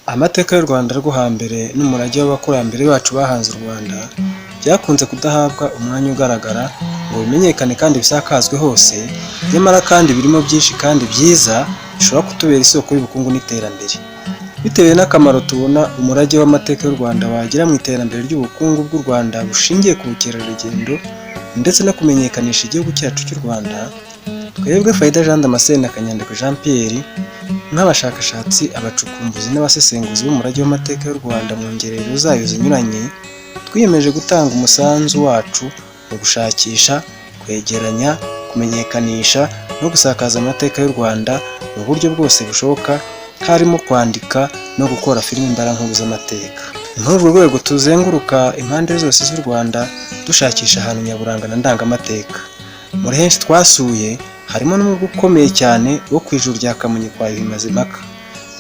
Amateka y'u Rwanda rwo hambere n'umurage w'abakurambere bacu bahanze u Rwanda byakunze kudahabwa umwanya ugaragara ngo bimenyekane kandi bisakazwe hose, nyamara kandi birimo byinshi kandi byiza bishobora kutubera isoko y'ubukungu n'iterambere. Bitewe n'akamaro tubona umurage w'amateka y'u Rwanda wagira mu iterambere ry'ubukungu bw'u Rwanda bushingiye ku bukerarugendo ndetse no kumenyekanisha igihugu cyacu cy'u Rwanda, twebwe Faida Jean Damascene na Kanyandekwe Jean Pierre nk'abashakashatsi, abacukumbuzi n'abasesenguzi b'umurage w'amateka y'u Rwanda mu ngerero zayo zinyuranye, twiyemeje gutanga umusanzu wacu mu gushakisha, kwegeranya, kumenyekanisha no gusakaza amateka y'u Rwanda mu buryo bwose bushoboka, harimo kwandika no gukora filime mbarankuru z'amateka. Ni muri urwo rwego tuzenguruka impande zose z'u Rwanda dushakisha ahantu nyaburanga na ndangamateka. Muri henshi twasuye harimo n'umurwa ukomeye cyane wo ku ijuru rya Kamonyi kwa Yuhi Mazimpaka.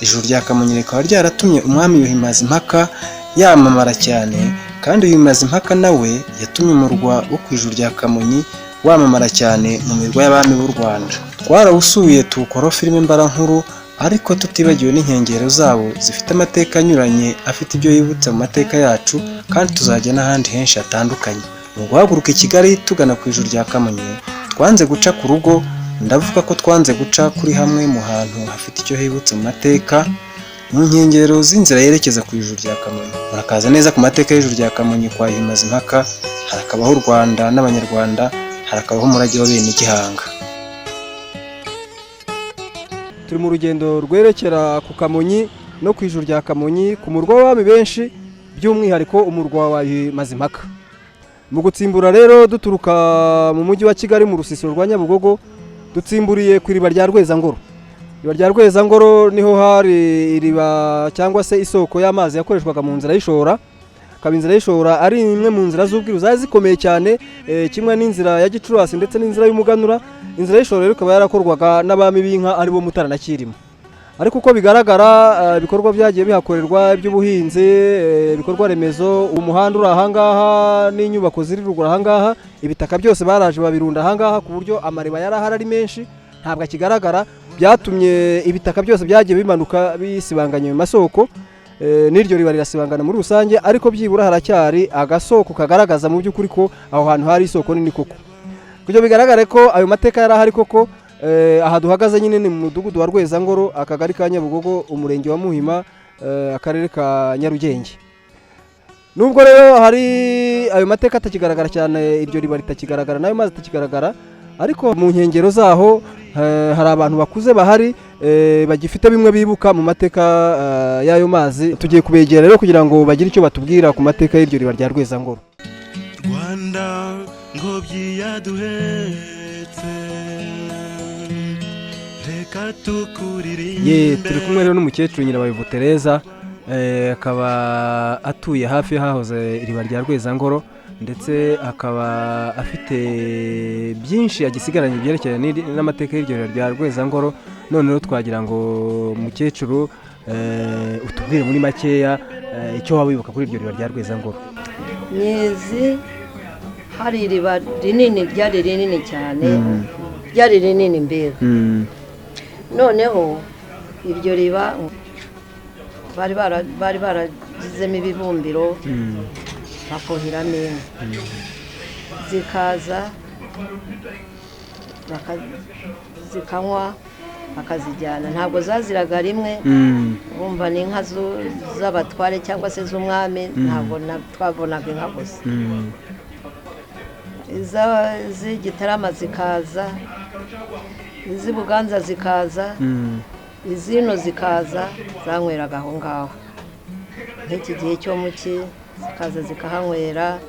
Ijuru rya Kamonyi rikaba ryaratumye umwami Yuhi Mazimpaka yamamara cyane, kandi Yuhi Mazimpaka nawe yatumye umurwa wo ku ijuru rya Kamonyi wamamara cyane mu mirwa y'abami b'u Rwanda. Twarawusuye tuwukoraho filime mbarankuru, ariko tutibagiwe n'inkengero zawo zifite amateka anyuranye afite ibyo yibutsa mu mateka yacu, kandi tuzajya n'ahandi henshi hatandukanye. Mu guhaguruka i Kigali tugana ku ijuru rya Kamonyi, twanze guca ku rugo, ndavuga ko twanze guca kuri hamwe mu hantu hafite icyo hibutsa mu mateka mu nkengero z'inzira yerekeza ku ijuru rya Kamonyi. Murakaza neza ku mateka y'ijuru rya Kamonyi kwa Yuhi Mazimpaka, harakabaho u Rwanda n'Abanyarwanda, harakabaho umurage wa bene Gihanga. Turi mu rugendo rwerekera ku Kamonyi no ku ijuru rya Kamonyi, ku murwa w'abami benshi, by'umwihariko umurwa wa Yuhi Mazimpaka. Mu gutsimbura rero duturuka mu mujyi wa Kigali mu rusisiro rwa Nyabugogo, dutsimburiye ku iriba rya Rwezangoro. Iriba rya Rwezangoro niho hari iriba cyangwa se isoko y'amazi yakoreshwaga mu nzira y'ishora. Akaba inzira y'ishora ari imwe mu nzira z'ubwiru zari zikomeye cyane, kimwe n'inzira ya Gicurasi ndetse n'inzira y'Umuganura. Inzira y'ishora rero ikaba yarakorwaga n'abami b'inka aribo Mutara na Cyilima. Ariko uko bigaragara ibikorwa byagiye bihakorerwa iby'ubuhinzi, ibikorwa remezo, umuhanda uri ahangaha n'inyubako ziri ruguru ahangaha, ibitaka byose baraje babirunda ahangaha ku buryo amariba yarahari ari menshi, ntabwo akigaragara. Byatumye ibitaka byose byagiye bimanuka bisibanganye mu masoko, n'iryo riba rirasibangana muri rusange, ariko byibura haracyari agasoko kagaragaza mu by'ukuri ko aho hantu hari isoko nini koko. Kugira bigaragare ko ayo mateka yarahari koko, aha duhagaze nyine ni mu mudugudu wa Rwezangoro, akagari ka Nyabugogo, umurenge wa Muhima, akarere ka Nyarugenge. Nubwo rero hari ayo mateka atakigaragara cyane, iryo riba ritakigaragara nayo mazi atakigaragara, ariko mu nkengero zaho hari abantu bakuze bahari, bagifite bimwe bibuka mu mateka y'ayo mazi. Tugiye kubegera rero kugira ngo bagire icyo batubwira ku mateka y'iryo riba rya Rwezangoro. Rwanda ngobyi yaduhetse, reka tukuririmbe. Turi kumwe rero n'umukecuru Nyirabayovu Tereza, akaba atuye hafi hahoze iriba rya Rwezangoro, ndetse akaba afite byinshi agisigaranye byerekeranye n'amateka y'iryo riba rya Rwezangoro. None rero twagira ngo umukecuru utubwire muri makeya icyo waba wibuka kuri iryo riba rya Rwezangoro. Nyezi hari iriba rinini, ryari rinini cyane, ryari rinini mbega. Noneho iryo riba bari baragizemo ibibumbiro bafuhiramo inka, zikaza zikanywa bakazijyana. Ntabwo zaziraga rimwe, bumva ni inka z'abatware cyangwa se z'umwami, ntabwo twabonaga inka gusa. Iz'Igitarama zikaza, iz'i Buganza zikaza, izino zikaza, zanyweraga aho ngaho. Nk'iki gihe cyo mu cyi zikaza zikahanywera,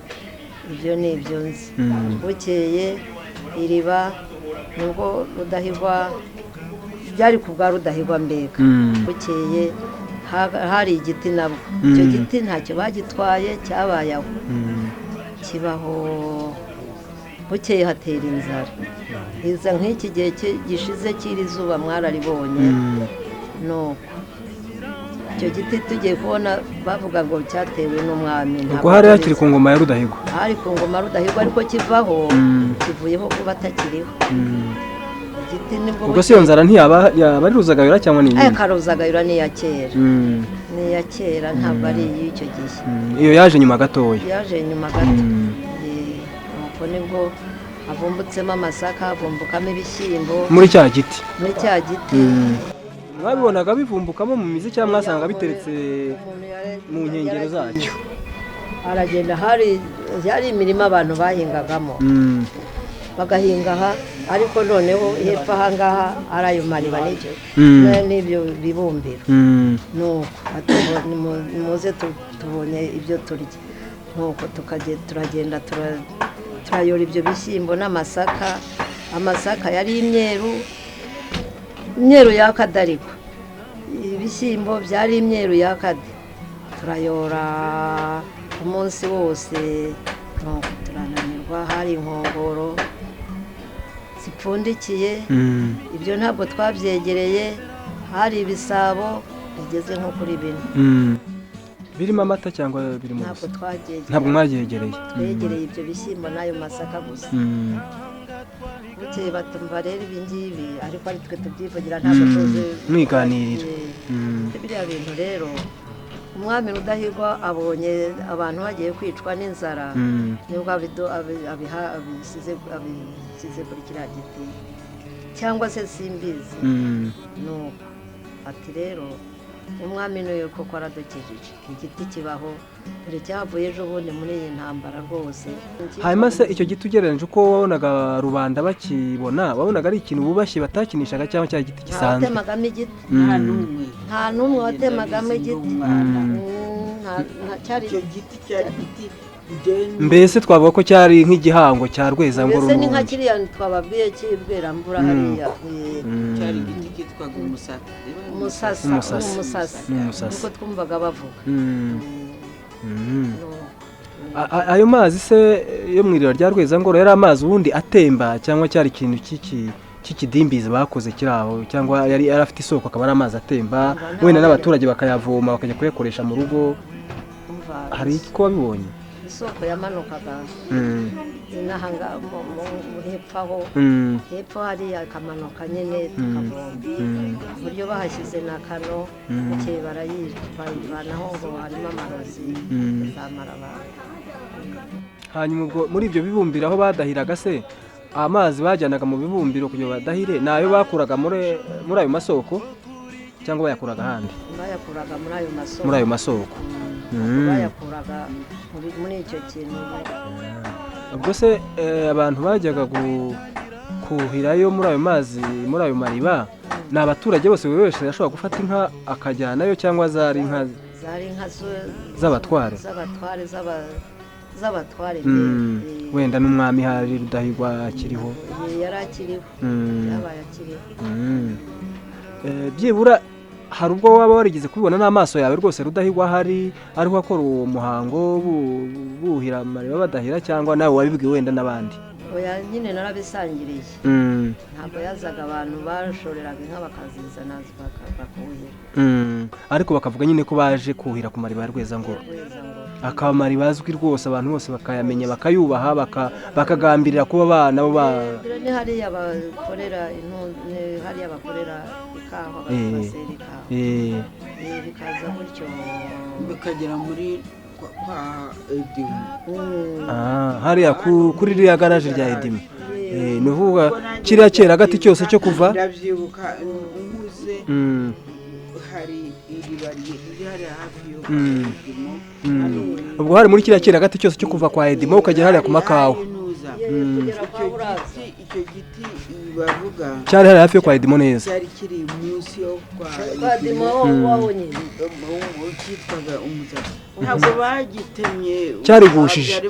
ibyo ni ibyo nzi. Bukeye iriba nubwo Rudahigwa, byari ku bwa Rudahigwa mbega. Bukeye hari igiti nabwo, icyo giti ntacyo bagitwaye, cyabaye aho kibaho. Bukeye hatera inzara, iza nk'iki gihe gishize cy'iri zuba mwararibonye. Nuko icyo giti tugiye kubona bavuga ngo cyatewe n'umwami. Ubwo hari hakiri ku ngoma ya Rudahigwa? Hari ku ngoma ya Rudahigwa, ariko kivaho, kivuyeho kuba atakiriho. giti nibwo ubwo se iyo nzara ntiyaba ari Ruzagayura cyangwa ni iyi? Ruzagayura ni iya kera. Ni iya kera ntabwo ari iy'icyo gihe. Iyo yaje nyuma gatoya. Yaje nyuma gato. Nuko nibwo avumbutsemo amasaka, avumbukamo ibishyimbo. Muri cya giti. Muri cya giti. Mwabibonaga bivumbukamo mu mizi cyangwa mwasanga biteretse mu nkengero zacyo? Aragenda hari imirima abantu bahingagamo. Bagahinga aha ariko noneho hepfo aha ngaha ari ayo mariba n'ibyo bibumbiro. Nuko muze tubonye ibyo turya. Nuko turagenda turayora ibyo bishyimbo n'amasaka. Amasaka yari imyeru yakade ariko ibishyimbo byari imyeru yakade. Turayora umunsi wose turananirwa, hari inkongoro zipfundikiye. Ibyo ntabwo twabyegereye, hari ibisabo bigeze nko kuri 4. Birimo amata cyangwa birimo ntabwo twabyegereye? Ntabwo mwabyegereye. Twegereye ibyo bishyimbo n'ayo masaka gusa. Bukeye batumva rero ibi ngibi ariko ari twe tubyivugira ntabwo tuzi mwiganirira. Biriya bintu rero umwami Rudahigwa abonye abantu bagiye kwicwa n'inzara, nibwo abisize kuri kiriya giti cyangwa se simbizi. Nuko ati rero umwami niwe koko aradukijije, igiti kibaho dore cyavuye ejo bundi muri iyi ntambara rwose. Hanyuma se icyo giti ugereranyije uko wabonaga rubanda bakibona, wabonaga ari ikintu bubashye batakinishaga cyangwa cya giti gisanzwe? Watemagamo igiti? Nta n'umwe watemagamo igiti. Icyo giti cyari igiti mbese twavuga ko cyari nk'igihango cya Rwezangoro. Mbese ni nka kiriya twababwiye cy'Ibweramvura hariya. Cyari igiti cyitwaga umusasa. Umusasa niko twumvaga bavuga. Ayo mazi se yo mu iriba rya Rwezangoro yari amazi ubundi atemba cyangwa cyari ikintu cy'ikidimbizi bakoze kiraho, cyangwa yari afite isoko akaba ari amazi atemba wenda n'abaturage bakayavoma bakajya kuyakoresha mu rugo? Hari ko wabibonye? Isoko yamanukaga inahanga hepfo aho, hepfo hariya akamanuka nyine tukavoma. Uburyo bahashyize na kano bukeye barayivanaho ngo harimo amarozi zamara abantu. Hanyuma ubwo muri ibyo bibumbiro aho badahiraga se amazi bajyanaga mu bibumbiro kugira badahire nayo bakuraga muri ayo masoko cyangwa bayakuraga ahandi? Bayakuraga muri ayo masoko. Bayakuraga muri icyo kintu. Ubwo se abantu bajyaga kuhirayo muri ayo mazi, muri ayo mariba, ni abaturage bose buri wese yashobora gufata inka akajyanayo cyangwa zari inka z'abatware? Z'abatware. Wenda n'umwami hari Rudahigwa akiriho? Yari akiriho. Yabaye akiriho. Byibura hari ubwo waba warigeze kubibona n'amaso yawe rwose Rudahigwa hari ariho akora uwo muhango buhira mariba badahira, cyangwa nawe wabibwiwe wenda n'abandi? Oya, nyine narabisangiriye. Ntabwo yazaga abantu bashoreraga inka bakazizana bakabuhira. Ariko bakavuga nyine ko baje kuhira ku mariba ya Rwezangoro. Akaba mariba azwi rwose abantu bose bakayamenya bakayubaha bakagambirira kuba abana bo ni hariya bakorera ikawa, basera ikawa. Bikaza gutyo bikagera muri kwa Edimu. Hariya kuri ririya garaje rya Edimu. Ni uvuga kiriya kera agati cyose cyo kuva ndabyibuka umuze hari iriba riri hafi yo Edimu. Ubwo hari muri kiriya kera agati cyose cyo kuva kwa Edimu ukagera hariya ku makawa. Icyo giti bavuga cyari hari hafi yo kwa Edimu neza. cyari kiri munsi yo kwa Edimu wabonye cyitwaga umusasa. Ntabwo bagitemye, cyarigushije,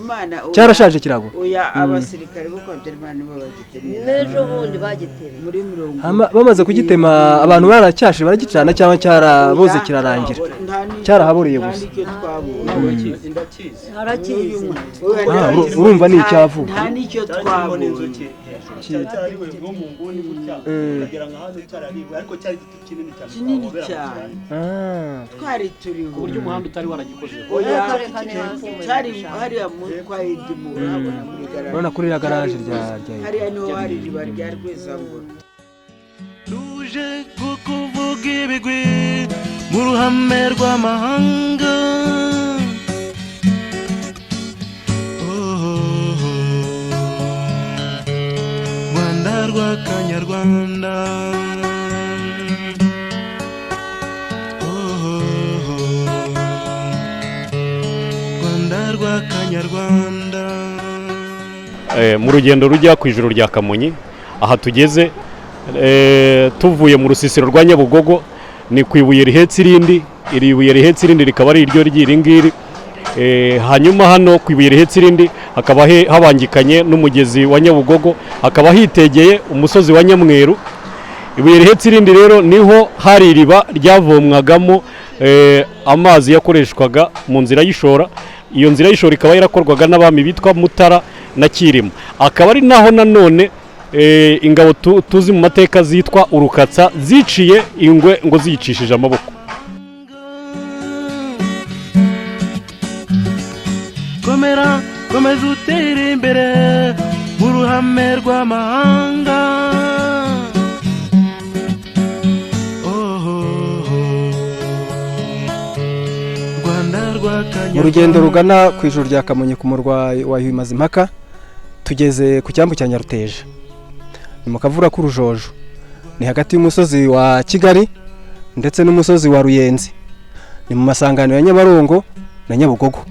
cyarashaje kirago. Oya, abasirikare bo kwa Habyarimana bo bagitemye n'ejo bundi bagitemye muri 40. Bamaze kugitema abantu baracyashe baragicana cyangwa cyaraboze kirarangira? Cyarahaburiye gusa. harakizi. Urumva ni icyavu? Nta nicyo twabonye. Kinini cyane. Twari turiho uburyo umuhanda utari waragikoze. Cyari hariya kwa Edimu urabona muri garaje. Urabona kuri iriya garaje rya hariya niho hari iriba rya Rwezangoro. tuje kukuvuga ibigwi mu ruhame rw'amahanga. Rwanda rwa Kanyarwanda, Rwanda rwa Kanyarwanda. Mu rugendo rujya ku ijuru rya Kamonyi, aha tugeze tuvuye mu rusisiro rwa Nyabugogo, ni ku ibuye rihetse irindi. Iri buye rihetse irindi rikaba ari iryo ry'iri ngiri. Hanyuma hano ku ibuye rihetse irindi hakaba habangikanye n'umugezi wa Nyabugogo, hakaba hitegeye umusozi wa Nyamweru. Ibuye rihetse irindi rero niho hari iriba ryavomwagamo amazi yakoreshwaga mu nzira y'ishora. Iyo nzira y'ishora ikaba yarakorwaga n'abami bitwa Mutara na Kirima. Akaba ari naho nanone ingabo tuzi mu mateka zitwa Urukatsa ziciye ingwe ngo ziyicishije amaboko. Komera komeza utere imbere mu ruhame rw'amahanga. Rwanda rwa Kanyarwanda. Mu rugendo rugana ku ijuru rya Kamonyi ku murwa wa Mazimpaka, tugeze ku cyambu cya Nyaruteja. Ni mu kavura k'urujojo, ni hagati y'umusozi wa Kigali ndetse n'umusozi wa Ruyenzi, ni mu masangano ya Nyabarongo na Nyabugogo.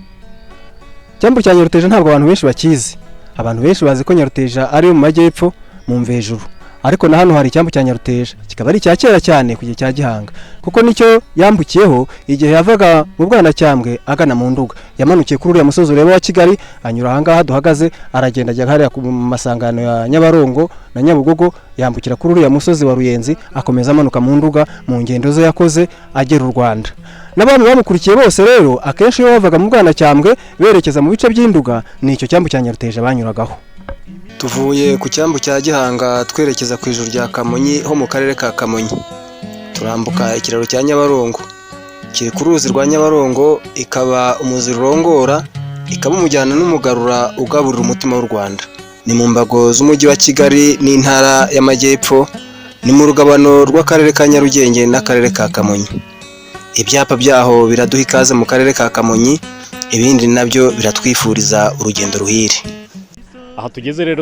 Icyambu cya Nyaruteja ntabwo abantu benshi bakizi. Abantu benshi bazi ko Nyaruteja ari mu majyepfo mu Mvejuru, ariko na hano hari icyambu cya Nyaruteja, kikaba ari icya kera cyane ku gihe cya Gihanga, kuko nicyo yambukiyeho igihe yavaga mu Bwanacyambwe agana mu Nduga. Yamanukiye kuri uriya musozi ureba wa Kigali, anyura ahangaha duhagaze, aragenda ajya hariya ku masangano ya Nyabarongo na Nyabugogo, yambukira kuri uriya musozi wa Ruyenzi, akomeza amanuka mu Nduga mu ngendo ze yakoze agera u Rwanda. N'abami bamukurikiye bose rero akenshi iyo bavaga mu Bwanacyambwe berekeza mu bice by'Induga, ni icyo cyambu cya Nyaruteja banyuragaho. Tuvuye ku cyambu cya Gihanga twerekeza ku ijuru rya Kamonyi ho mu karere ka Kamonyi. Turambuka ikiraro cya Nyabarongo, kiri ku ruzi rwa Nyabarongo, ikaba umuziro urongora, ikaba umujyana n'umugarura ugaburira umutima w'u Rwanda. Ni mu mbago z'umujyi wa Kigali n'intara y'Amajyepfo, ni mu rugabano rw'akarere ka Nyarugenge n'akarere ka Kamonyi. Ibyapa byaho biraduha ikaze mu karere ka Kamonyi, ibindi nabyo biratwifuriza urugendo ruhire. Aha tugeze rero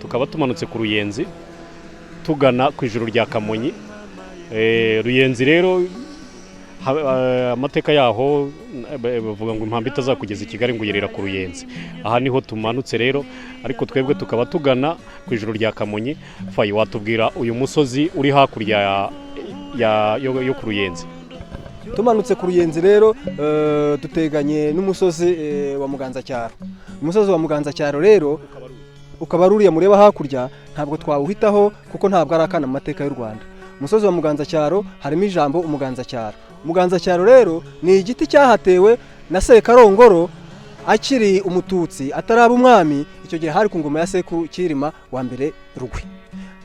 tukaba tumanutse ku Ruyenzi tugana ku ijuru rya Kamonyi. Ruyenzi rero amateka yaho bavuga ngo impambi itazakugeza i Kigali ngo uyerera ku Ruyenzi. Aha niho tumanutse rero, ariko twebwe tukaba tugana ku ijuru rya Kamonyi. Fayi, watubwira uyu musozi uri hakurya yo ku Ruyenzi? Tumanutse ku Ruyenzi rero duteganye n'umusozi wa Muganzacyaro. Umusozi wa Muganzacyaro rero ukaba ruriya mureba hakurya, ntabwo twawuhitaho kuko ntabwo ari akana mu mateka y'u Rwanda. Umusozi wa Muganzacyaro harimo ijambo Umuganzacyaro. Umuganzacyaro rero ni igiti cyahatewe na Sekarongoro akiri umututsi ataraba umwami. Icyo gihe hari ku ngoma ya Sekuru Kirima wa mbere Rugwe.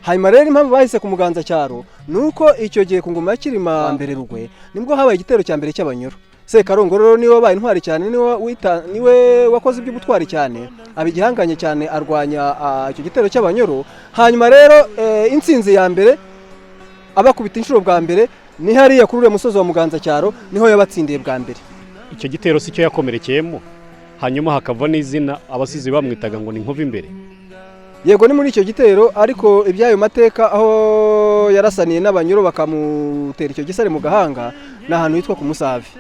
Hanyuma rero impamvu bahise ku Muganzacyaro nuko icyo gihe ku ngoma ya Kirima wa mbere Rugwe nibwo habaye igitero cya mbere cy'Abanyoro. Sekarongoro rero niwe wabaye intwari cyane, niwe wakoze iby'ubutwari cyane, abigihanganye cyane arwanya icyo gitero cy'Abanyoro. Hanyuma rero intsinzi ya mbere abakubita inshuro bwa mbere ni hariya kuri uriya musozi wa Muganzacyaro, niho yabatsindiye bwa mbere. Icyo gitero si cyo yakomerekeyemo, hanyuma hakava n'izina abasizi bamwitaga ngo ni Nkuva imbere. Yego, ni muri icyo gitero, ariko ibyayo mateka aho yarasaniye n'Abanyoro bakamutera icyo gisare mu gahanga ni ahantu hitwa ku Musave.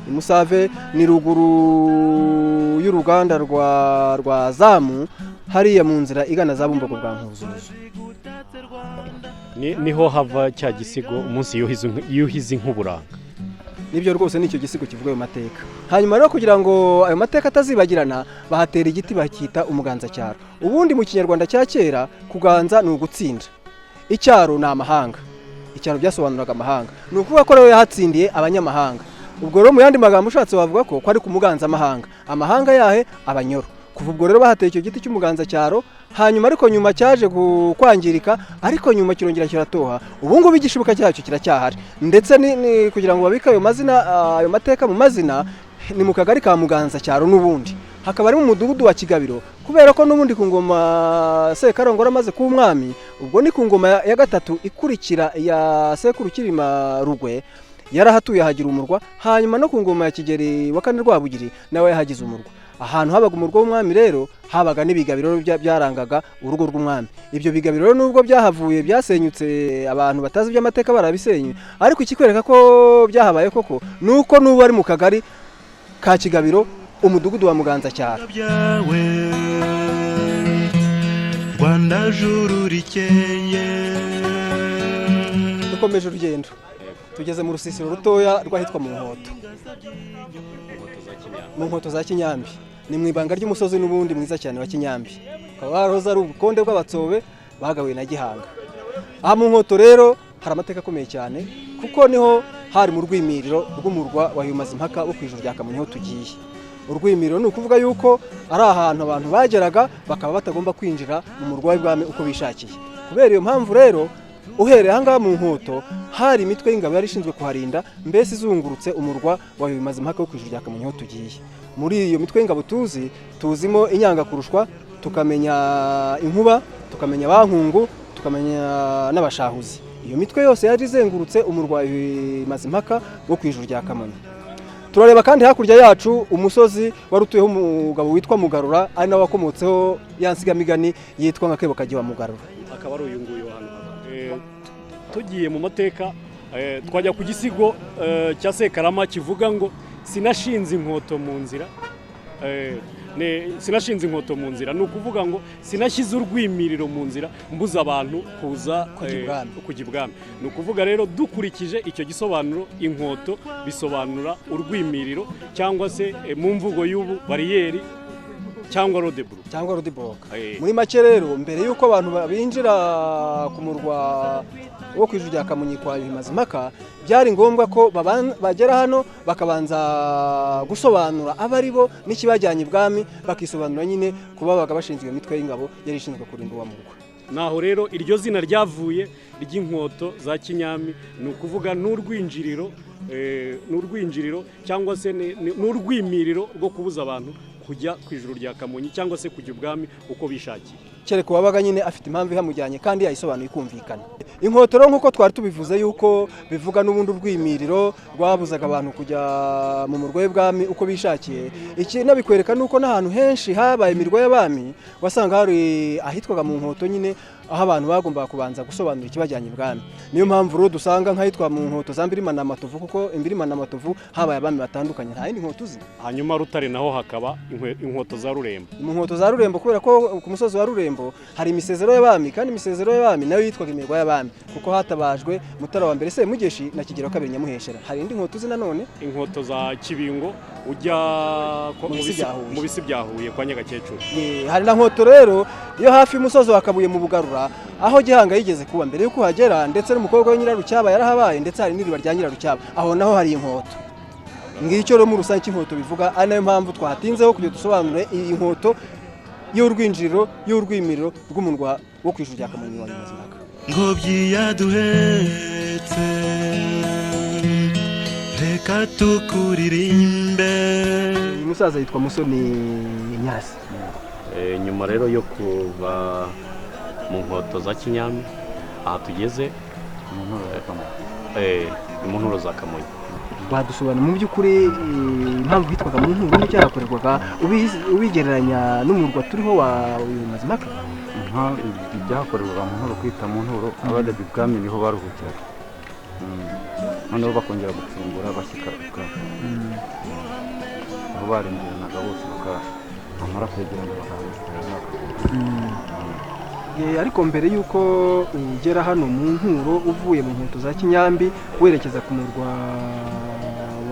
Musave ni ruguru y'uruganda rwa Zamu, hariya mu nzira igana za Bumbogo bwa Nkuzuzu. Niho hava cya gisigo umunsi yuhize nk'uburanga. Nibyo rwose, nicyo gisigo kivuga ayo mateka. Hanyuma rero kugira ngo ayo mateka atazibagirana, bahatera igiti bakita Umuganzacyaro. Ubundi mu Kinyarwanda cya kera kuganza ni ugutsinda, icyaro ni amahanga. Icyaro byasobanuraga amahanga, ni ukuvuga ko rero yahatsindiye abanyamahanga. Ubwo rero mu yandi magambo ushatse wavuga ko ari ku Muganzamahanga. Amahanga yahe Abanyoro. Kuva ubwo rero bahateye icyo giti cy'Umuganzacyaro, hanyuma ariko nyuma cyaje kwangirika, ariko nyuma kirongera kiratoha. Ubu ngubu igishibuka cyacyo kiracyahari, ndetse ni kugira ngo babike ayo mazina, ayo mateka mu mazina, ni mu kagari ka Muganzacyaro n'ubundi. hakaba ari mu mudugudu wa Kigabiro, kubera ko n'ubundi ku ngoma Sekarongoro amaze kuba umwami, ubwo ni ku ngoma ya gatatu ikurikira ya Sekuru Cyilima Rugwe, yarahatuye hagira umurwa, hanyuma no ku ngoma ya Kigeli wa kane Rwabugiri nawe yahagize umurwa. Ahantu habaga umurwa w'umwami rero habaga n'ibigabiro byarangaga urugo rw'umwami. Ibyo bigabiro rero nubwo byahavuye byasenyutse, abantu batazi by'amateka barabisenye, ariko ikikwereka ko byahabaye koko nuko nubu ari mu kagari ka Kigabiro, umudugudu wa Muganza cyaro. Rwanda juru rikeye. Dukomeje urugendo tugeze mu rusisiro rutoya rwahitwa mu nkoto za Kinyambi, ni mu ibanga ry'umusozi n'ubundi mwiza cyane wa Kinyambi, ukaba waroza ari ubukonde bw'abatsobe bagawe na Gihanga. Aha mu nkoto rero hari amateka akomeye cyane, kuko niho hari mu rwimiriro rw'umurwa wa Mazimpaka wo kwijuru rya Kamonyi ho tugiye. Urwimiriro ni ukuvuga yuko ari ahantu abantu bageraga bakaba batagomba kwinjira mu murwa w'ibwami uko bishakiye. Kubera iyo mpamvu rero uhereye ahangaha mu nkoto hari imitwe y'ingabo yari ishinzwe kuharinda, mbese izungurutse umurwa wa Mazimpaka wo kwijuru rya Kamonyi ho tugiye. Muri iyo mitwe y'ingabo tuzimo Inyangakurushwa, tukamenya Inkuba, tukamenya Bankungu, tukamenya n'Abashahuzi. Iyo mitwe yose yari izengurutse umurwa wa Mazimpaka wo kwijuru rya Kamonyi. Turareba kandi hakurya yacu umusozi wari utuyeho umugabo witwa Mugarura, ari nawe wakomotseho yansigamigani yitwa nka Kebo Kagiwa Mugarura. Akaba ari uyu nguyu hano. Tugiye mu mateka twajya ku gisigo cya Sekarama kivuga ngo sinashinze inkoto mu nzira, sinashinze inkoto mu nzira, ni ukuvuga ngo sinashyize urwimiriro mu nzira mbuza abantu kuza kujya ibwami. Ni ukuvuga rero dukurikije icyo gisobanuro, inkoto bisobanura urwimiriro cyangwa se mu mvugo y'ubu bariyeri cyangwa rodeblock. Muri make rero mbere y'uko abantu binjira ku murwa wo kwijuru rya Kamonyi kwa Mazimpaka, byari ngombwa ko bagera hano bakabanza gusobanura abari bo n'ikibajyanye ibwami, bakisobanura nyine kuba babaga bashinzwe imitwe y'ingabo yari ishinzwe kurinda uwa murwa. Naho rero iryo zina ryavuye ry'inkoto za Kinyami, ni ukuvuga n'urwinjiriro cyangwa se n'urwimiriro rwo kubuza abantu kujya ku ijuru rya Kamonyi cyangwa se kujya ubwami uko bishakiye. Kereka wabaga nyine afite impamvu ihamujyanye kandi yayisobanuye ikumvikana. Inkoto rero nk'uko twari tubivuze yuko bivuga n'ubundi urwimiriro rwabuzaga abantu kujya mu murwa w'ibwami uko bishakiye. Iki nabikwereka nuko n'ahantu henshi habaye imirwa y'abami wasanga hari ahitwaga mu nkoto nyine, aho abantu bagombaga kubanza gusobanura ikibajyanye ibwami. Niyo mpamvu rero dusanga nk'ahitwa mu nkoto za Mbirima na Matovu, kuko Imbirima na Matovu habaye abami batandukanye, nta yindi nkoto uzi. Hanyuma Rutare naho hakaba inkoto za Rurembo. Mu nkoto za Rurembo kubera ko ku musozi wa Rurembo hari imisezero y'abami, kandi imisezero y'abami nayo yitwaga imirwa y'abami, kuko hatabajwe Mutara wa mbere Semugeshi na Kigero kabiri Nyamuheshera. Hari indi nkoto uzi nanone, inkoto za Kibingo ujya mu bisi byahuye kwa Nyagakecuru. Hari na nkoto rero iyo hafi y'umusozi wa Kabuye mu Bugarura, aho Gihanga yigeze kuba mbere yuko hagera, ndetse n'umukobwa we Nyirarucyaba yarahabaye, ndetse hari n'iriba rya Nyirarucyaba, aho naho hari inkoto. Ngicyo rero mu rusange inkoto bivuga, ari nayo mpamvu twatinzeho kugira dusobanure iyi nkoto y'urwinjiriro y'urwimiriro rw'umurwa wo kwijuru rya Kamonyi wa Mazimpaka. Ngobyi yaduhetse reka tukuririmbe. Uyu musaza yitwa Musoni Nyasi. Nyuma rero yo kuva mu nkoto za Kinyami, aha tugeze mu nturo za Kamonyi. Badusobanura mu by'ukuri impamvu hitwaga mu nturo n'icyakorerwaga, ubigereranya n'umurwa turiho wa Mazimpaka. Ibyakorerwaga mu nturo, kwita mu nturo, abadabye ibwami niho baruhukiraga, noneho bakongera gucumbura bashyika ibwami, aho barengeranaga bose bakamara kwegerana bakahagarara. Ariko mbere y'uko ugera hano mu nturo uvuye mu nkoto za Kinyambi werekeza ku murwa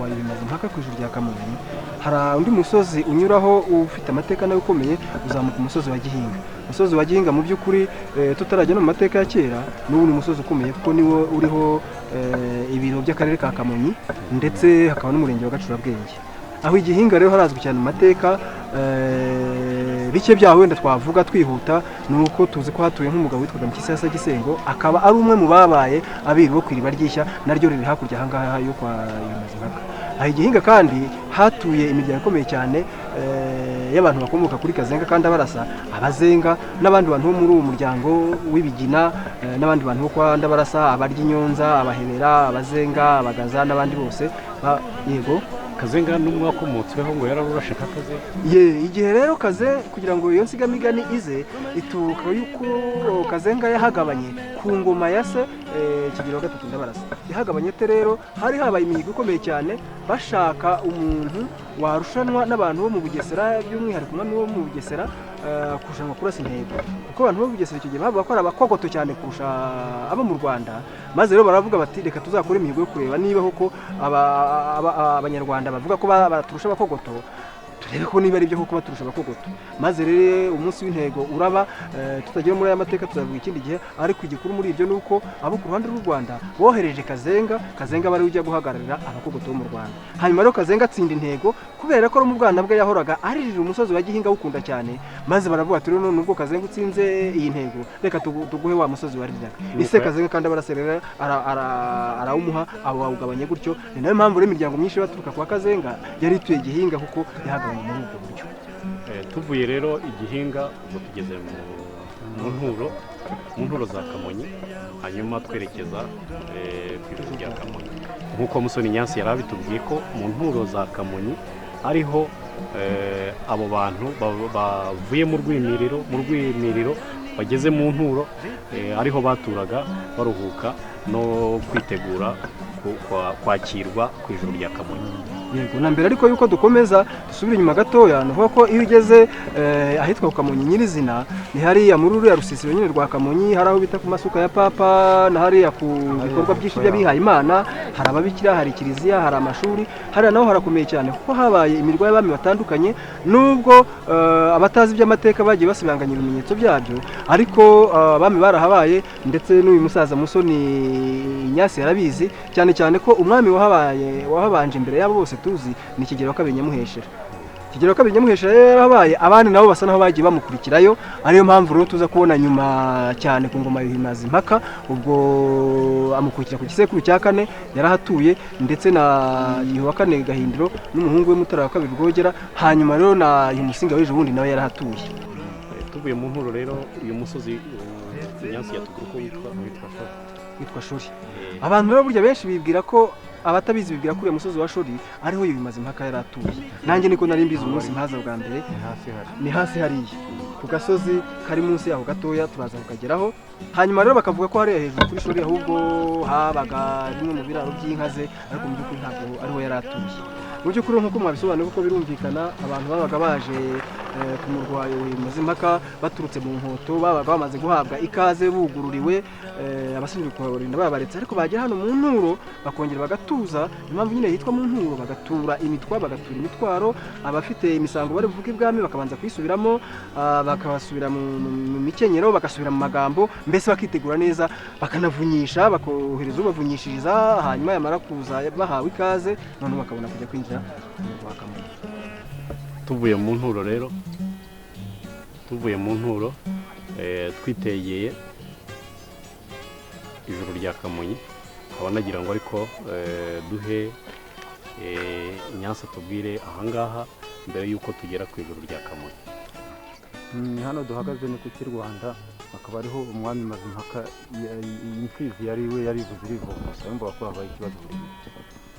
wa Mazimpaka ku ijuru rya Kamonyi, hari undi musozi unyuraho ufite amateka nawe ukomeye, uzamuka umusozi wa Gihinga. Umusozi wa Gihinga mu by'ukuri tutarajya no mu mateka ya kera, n'ubu ni umusozi ukomeye kuko niwo uriho ibiro by'akarere ka Kamonyi, ndetse hakaba n'umurenge wa Gacurabwenge. Aho Igihinga rero harazwi cyane mu mateka, bike byaho wenda twavuga twihuta, nuko tuzi ko hatuye nk'umugabo witwaga Mpyisi Gisengo, akaba ari umwe mu babaye abiru bo kwiriba ryishya, naryo riri hakurya ahangaha yo kwa Mazimpaka. Aha Igihinga kandi hatuye imiryango ikomeye cyane, y'abantu bakomoka kuri Kazenga kandi abarasa abazenga n'abandi bantu bo muri uwo muryango w'ibigina n'abandi bantu bo kwa Ndabarasa abarya inyonza abahebera abazenga abagaza n'abandi bose yego Kazenga n'umwakomotseho ngo yararurashe kakaze igihe rero kaze kugira ngo iyo nsigamigani ize ituruka yuko Kazenga yahagabanye ku ngoma ya se Kigeli wa gatatu Ndabarasa yahagabanye te rero hari habaye imihigo ikomeye cyane bashaka umuntu warushanwa n'abantu bo mu Bugesera by'umwihariko umwami wo mu Bugesera kurushanwa kurasa intego kuko abantu bo mu Bugesera icyo gihe bavuga ko ari abakogoto cyane kurusha abo mu Rwanda maze rero baravuga bati reka tuzakora imihigo yo kureba niba koko abanyarwanda bavuga ko baturusha abakogoto turebe ko niba ari byo koko baturusha abakogoto maze rero umunsi w'intego uraba tutagiye muri aya mateka tuzavuga ikindi gihe ariko igikuru muri ibyo nuko abo ku ruhande rw'u Rwanda bohereje Kazenga bari ujya guhagararira abakogoto bo mu Rwanda hanyuma rero Kazenga atsinda intego kubera ko mu Rwanda bwe yahoraga aririra umusozi wa Gihinga wukunda cyane maze baravuga ati rero nubwo Kazenga utsinze iyi ntego reka tuguhe wa musozi waririraga ise Kazenga kandi abaraserera arawumuha abo wawugabanye gutyo ni nayo mpamvu rero imiryango myinshi baturuka kwa Kazenga yari ituye Gihinga kuko yahagabanye muri ubwo buryo tuvuye rero Igihinga ubwo tugeze mu nturo za Kamonyi hanyuma twerekeza ku ijuru rya Kamonyi nk'uko Musoni Nyansi yari abitubwiye ko mu nturo za Kamonyi ariho abo bantu bavuye mu rwimiriro bageze mu nturo ariho baturaga baruhuka no kwitegura kwakirwa ku ijuru rya Kamonyi yego na mbere ariko yuko dukomeza dusubira inyuma gatoya nuko ko iyo ugeze ahitwa ku Kamonyi nyirizina ni hariya muri ruriya rusisiro nyine rwa Kamonyi hari aho bita ku masuka ya papa na hariya ku bikorwa byinshi by'abihaye Imana hari ababikira hari kiliziya hari amashuri hariya naho harakomeye cyane kuko habaye imirwa y'abami batandukanye nubwo abatazi by'amateka bagiye basibanganya ibimenyetso byabyo ariko abami barahabaye ndetse n'uyu musaza Musoni Nyasi yarabizi cyane ko umwami wahabanje imbere yabo bose tuzi ni Kigeli wa kabiri Nyamuheshera Kigeli wa kabiri Nyamuheshera yarabaye abandi nabo basa naho bagiye bamukurikirayo ariyo mpamvu rero tuza kubona nyuma cyane ku ngoma Yuhi Mazimpaka ubwo amukurikira ku gisekuru cya kane yarahatuye ndetse na Yuhi wa kane Gahindiro n'umuhungu we Mutara wa kabiri Rwogera hanyuma rero na Yuhi Musinga w'ejo bundi nawe yarahatuye tuvuye mu nturo rero uyu musozi Nyansi yatubwira ko witwa Shori abantu rero burya benshi bibwira ko abatabizi bibwira ko uriya musozi wa Shori ariho Yuhi Mazimpaka yari atuye nanjye niko nari mbizi umunsi mpaza bwa mbere ni hasi hariya ku gasozi kari munsi yaho gatoya turaza kukageraho hanyuma rero bakavuga ko hariya hejuru kuri Shori ahubwo habaga rimwe mu biraro by'inka ze ariko mu by'ukuri ntabwo ariho yari atuye mu by'ukuri nk'uko mwabisobanuye kuko birumvikana abantu babaga baje ku murwa Yuhi Mazimpaka baturutse mu Nkoto babaga bamaze guhabwa ikaze bugururiwe abashinzwe kubarinda babaretse ariko bagera hano mu nturo bakongera bagatuza impamvu nyine yitwa mu nturo bagatura imitwaro abafite imisango bari buvuge ibwami bakabanza kwisubiramo bakabasubira mu mikenyero bagasubira mu magambo mbese bakitegura neza bakanavunyisha bakohereza ubavunyishiriza hanyuma yamara kuza bahawe ikaze none bakabona kujya kwinjira mu rwa Kamonyi tuvuye mu nturo twitegeye ijuru rya Kamonyi nkaba nagira ngo ariko duhe Nyansi tubwire ahangaha mbere y'uko tugera ku ijuru rya Kamonyi hano duhagaze ni ku Rwanda akaba ariho umwami Mazimpaka imfizi yarivuze irivuga yumva ko habaye ikibazo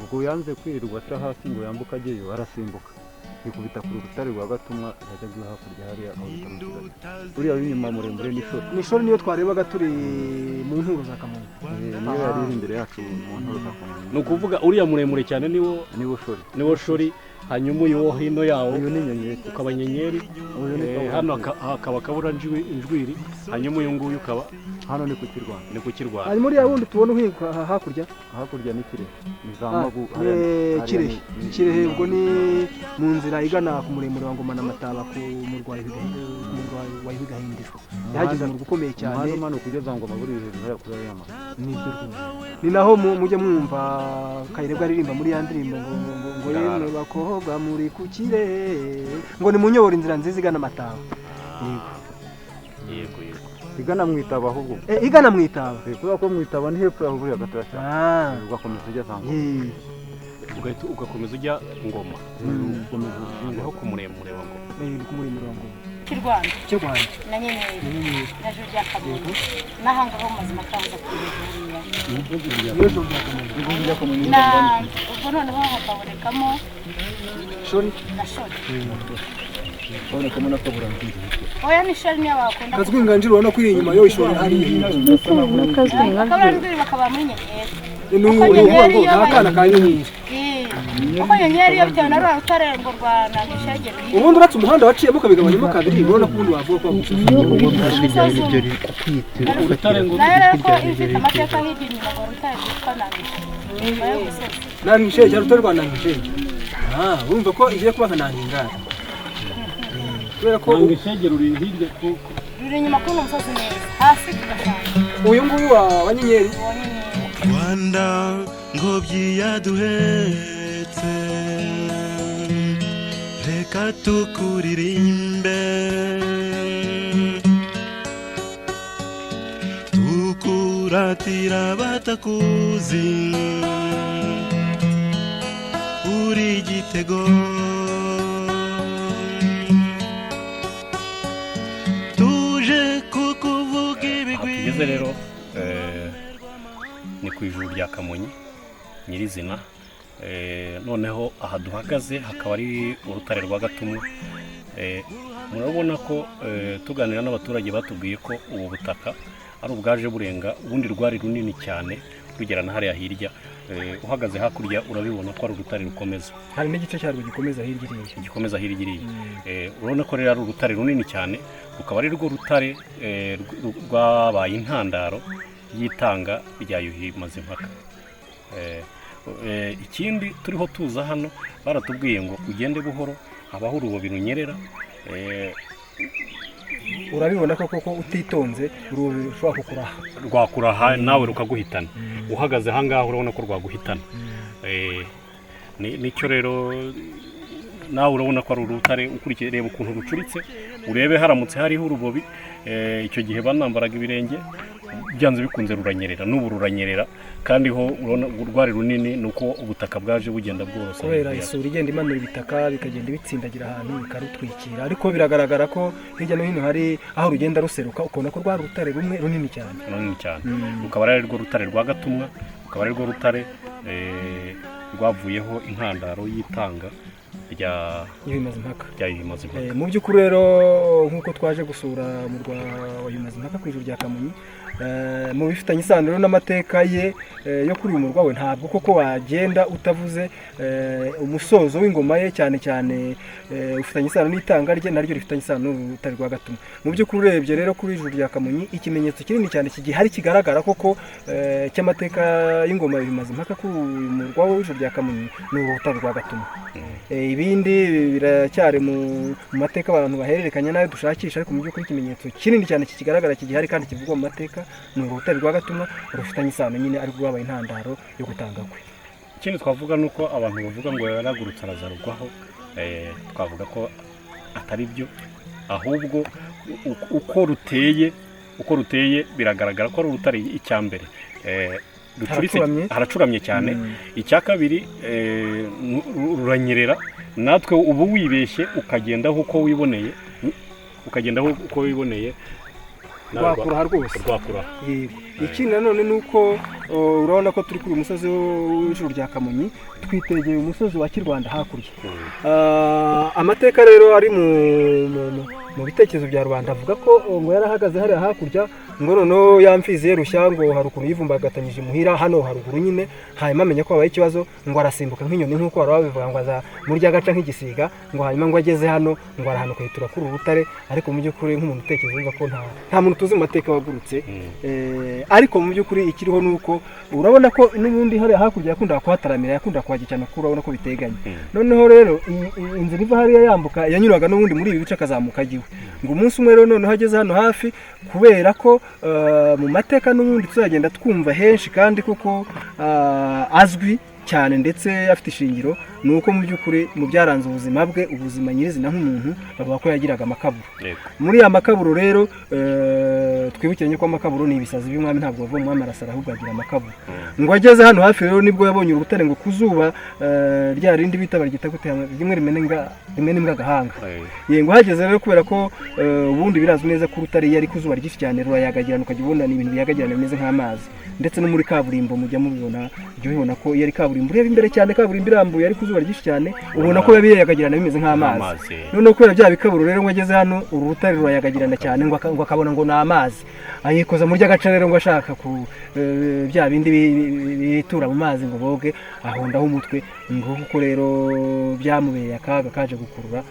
ubwo yanze kwirirwa aca hasi ngo yambuke ajyeyo arasimbuka yikubita ku rutare rwa Gatumwa yajya guha hakurya hariya aho uriya w'inyuma muremure ni Shori niyo twarebaga turi mu nturo za Kamonyi niyo yari imbere yacu mu nturo za Kamonyi ni ukuvuga uriya muremure cyane niwo Shori hanyuma uyu wo hino yawo uyu ni Nyenyeri ukaba Nyenyeri hano hakaba Kabura Njwiri hanyuma uyu nguyu ukaba hano ni ku Kirwanda hanyuma uriya wundi tubona uhinguka hakurya ni Kirehe ni za Magu Kirehe ubwo ni mu nzira igana ku muremure wa Ngoma na Mataba ku murwa wa Yuhi Gahindiro yahageze mu gukomeye cyane hano kugeza Ngoma buri hejuru ya kuri yama ni naho mujye mwumva Kayirebwa aririmba muri ya ndirimbo ngo yemwe bakohoga muri ku Kirehe ngo ni munyobora inzira nziza igana Mataba yego igana Mwitaba ahubwo igana Mwitaba kubera ko Mwitaba ni hepfo yaho buriya gatoya cyane ugakomeza ujya Sangoma ugahita ugakomeza ujya Ngoma aho ku muremure wa Ngoma cy'u Rwanda na Nyenyeri na Juru rya Kamonyi n'ahangaho mu mazima kaza kwiga na ubwo noneho hakabonekamo Shori na Shori babonekamo na Kaburangi oya ni Shori niyo bakunda Kazwinganjiro ubona ko iri inyuma yo Shori hari Kaburangi bakaba muri Nyenyeri Nyenyeri akana ka Nyenyeri uko Nyenyeri yo bitewe na rutare ngo rwana gishegero ubundi uratse umuhanda waciyemo ukabigabanyamo kabiri urabona ko ubundi wavuga ko urutare ngo nayo ko ifite amateka hirya inyuma ngo rutare rwitwa Nangishe cyangwa rutare rwa Nangishe urumva ko igiye kuba nka Nangingara kubera ko Nangishegero ruri hirya ruri inyuma kuri umusozi neza hasi kugasanga uyu nguyu wa Nyenyeri Rwanda ngobyi yaduhetse reka tukuririmbe tukuratira batakuzi uri igitego tuje kukuvuga ibigwi tugeze rero ni ku ijuru rya Kamonyi nyirizina noneho aha duhagaze hakaba ari urutare rwa Gatumwa murabona ko tuganira n'abaturage batubwiye ko ubu butaka ari ubwaje burenga ubundi rwari runini cyane rugera na hariya hirya uhagaze hakurya urabibona ko ari urutare rukomeza hari n'igice cyarwo gikomeza hirya iriya urabona ko rero ari urutare runini cyane rukaba ari rwo rutare rwabaye intandaro y'itanga rya Yuhi Mazimpaka. Ikindi turiho tuza hano baratubwiye ngo ugende buhoro habaho urubobi runyerera urabibona ko koko utitonze urubobi rushobora kukuraha rwakuraha nawe rukaguhitana uhagaze ahangaha urabona ko rwaguhitana nicyo rero nawe urabona ko ari urutare ukurikiye reba ukuntu rucuritse urebe haramutse hariho urubobi icyo gihe banambaraga ibirenge byanze bikunze ruranyerera n'ubu ruranyerera kandi ho urabona urwari runini nuko ubutaka bwaje bugenda bworosa kubera isuri igenda imanura ibitaka bikagenda bitsindagira ahantu bikarutwikira ariko biragaragara ko hirya no hino hari aho rugenda ruseruka ukabona ko rwari urutare rumwe runini cyane rukaba ari rwo rutare rwa Gatumwa rukaba ari rwo rutare rwavuyeho intandaro y'itanga rya Yuhi Mazimpaka. Mu by'ukuri rero nk'uko twaje gusura mu rwa Yuhi Mazimpaka ku ijuru rya Kamonyi mu bifitanye isano n'amateka ye yo kuri uyu murwa we ntabwo koko wagenda utavuze umusozo w'ingoma ye cyane cyane ufitanye isano n'itanga rye naryo rifitanye isano n'urutare rwa Gatumwa. Mu by'ukuri urebye rero kuri ijuru rya Kamonyi ikimenyetso kinini cyane kigihari kigaragara koko cy'amateka y'ingoma ya Yuhi Mazimpaka kuri uyu murwa w'ijuru rya Kamonyi ni urutare rwa Gatumwa. Ibindi biracyari mu mateka abantu bahererekanya nayo dushakisha ariko mu by'ukuri ikimenyetso kinini cyane kikigaragara kigihari kandi kivugwa mu mateka ni urutare rwa Gatumwa rufitanye isano nyine ari rwabaye intandaro yo gutanga kwe. Ikindi twavuga nuko abantu bavuga ngo yaragurutse arazarugwaho twavuga ko atari byo ahubwo uko ruteye biragaragara ko ari urutare icyambere haracuramye cyane icya kabiri ruranyerera natwe ubu wibeshye ukagendaho uko wiboneye rwakuraha rwose yego ikindi nanone ni uko urabona ko turi kuri uyu musozi w'ijuru rya Kamonyi twitegeye umusozi wa Kirwanda hakurya amateka rero ari mu bitekerezo bya rubanda avuga ko ngo yarahagaze hariya hakurya ngo noneho yamfize rushya ngo hari ukuntu yivumbagatanyije muhira hano haruguru nyine hanyuma amenya ko habaye ikibazo ngo arasimbuka nk'inyoni nk'uko wari wabivuga ngo aza muri rya gaca nk'igisiga ngo hanyuma ngo ageze hano ngo arahanuka yitura kuri urutare ariko mu by'ukuri nk'umuntu utekereza yumva ko nta muntu tuzi mu mateka wagurutse ariko mu by'ukuri ikiriho ni uko urabona ko n'ubundi hariya hakurya yakundaga kuhataramira yakundaga kuhajya cyane kuko urabona ko biteganye noneho rero inzira iva hariya yambuka yanyuraga n'ubundi muri ibi bice akazamuka agiwe ngo umunsi umwe rero noneho ageze hano hafi kubera ko mu mateka n'ubundi tuzagenda twumva henshi kandi kuko azwi cyane ndetse afite ishingiro ni uko mu by'ukuri mu byaranze ubuzima bwe, ubuzima nyirizina nk'umuntu, bavuga ko yagiraga amakaburo. Muri ya makaburo rero twibukiranye ko amakaburo ni ibisazi by'umwami, ntabwo bava umwami arasara ahubwo agira amakaburo. Ngo ageze hano hafi rero nibwo yabonye urutare ngo kuzuba rya rindi bita baryita gute, rimwe rimena imbwa agahanga. Ngo hageze rero kubera ko ubundi birazwi neza ko urutare yari kuzuba ryinshi cyane rurayagagirana, ukajya ubona ni ibintu biyagagirana bimeze nk'amazi, ndetse no muri kaburimbo mujya mubibona, ujya ubibona ko yari kaburimbo ureba imbere cyane, kaburimbo irambuye ari kuzuba ryinshi cyane, ubona ko yabiyagagirana bimeze nk'amazi. Noneho kubera bya bikaburo rero ngo ageze hano uru rutare rurayagagirana cyane, ngo akabona ngo ni amazi, ayikoza muri agace rero ngo ashaka ku bya bindi bitura mu mazi ngo boge, ahondaho umutwe. ngo kuko rero byamubereye akaga kaje gukurura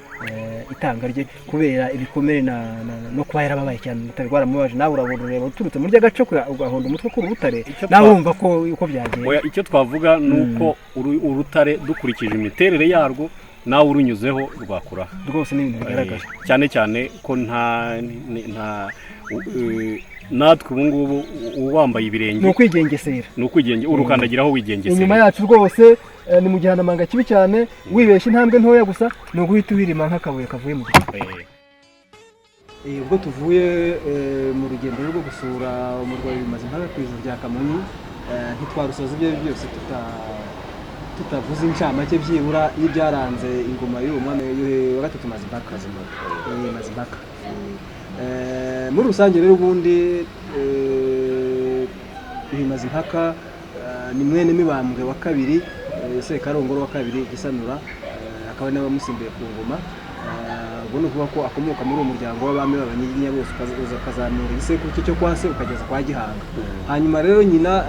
itanga rye kubera ibikomere no kuba yarababaye cyane urutare rwaramubaje. Nawe urabona rero uturutse muri agace ugahonda umutwe ku rutare, nawe urumva ko uko byagiye. Icyo twavuga nuko urutare dukurikije imiterere yarwo nawe urunyuzeho rwakura rwose, ni ibintu bigaragara cyane cyane ko natwe ubu ngubu uwambaye ibirenge ni ukwigengesera, urukandagiraho wigengesera. Inyuma yacu rwose ni mu gihanamanga kibi cyane, wibeshye intambwe ntoya gusa ni uguhita wirima nk'akabuye kavuye mu giti. Ubwo tuvuye mu rugendo rwo gusura umurwayi Mazimpaka ku ijuru rya Kamonyi, ntitwarusoza ibyo byose tutavuze incamake byibura y'ibyaranze ingoma y'uwo mwami wa gatatu Mazimpaka. Muri rusange rero ubundi Mazimpaka ni mwene Mibambwe wa kabiri, Sekarongoro wa kabiri Gisanura, akaba nawe wamusimbuye ku ngoma. Ubwo ni ukuvuga ko akomoka muri uwo muryango w'abami b'Abanyiginya bose, ukazamura igisekuru cyo kwa se ukageza kwa Gihanga. Hanyuma rero nyina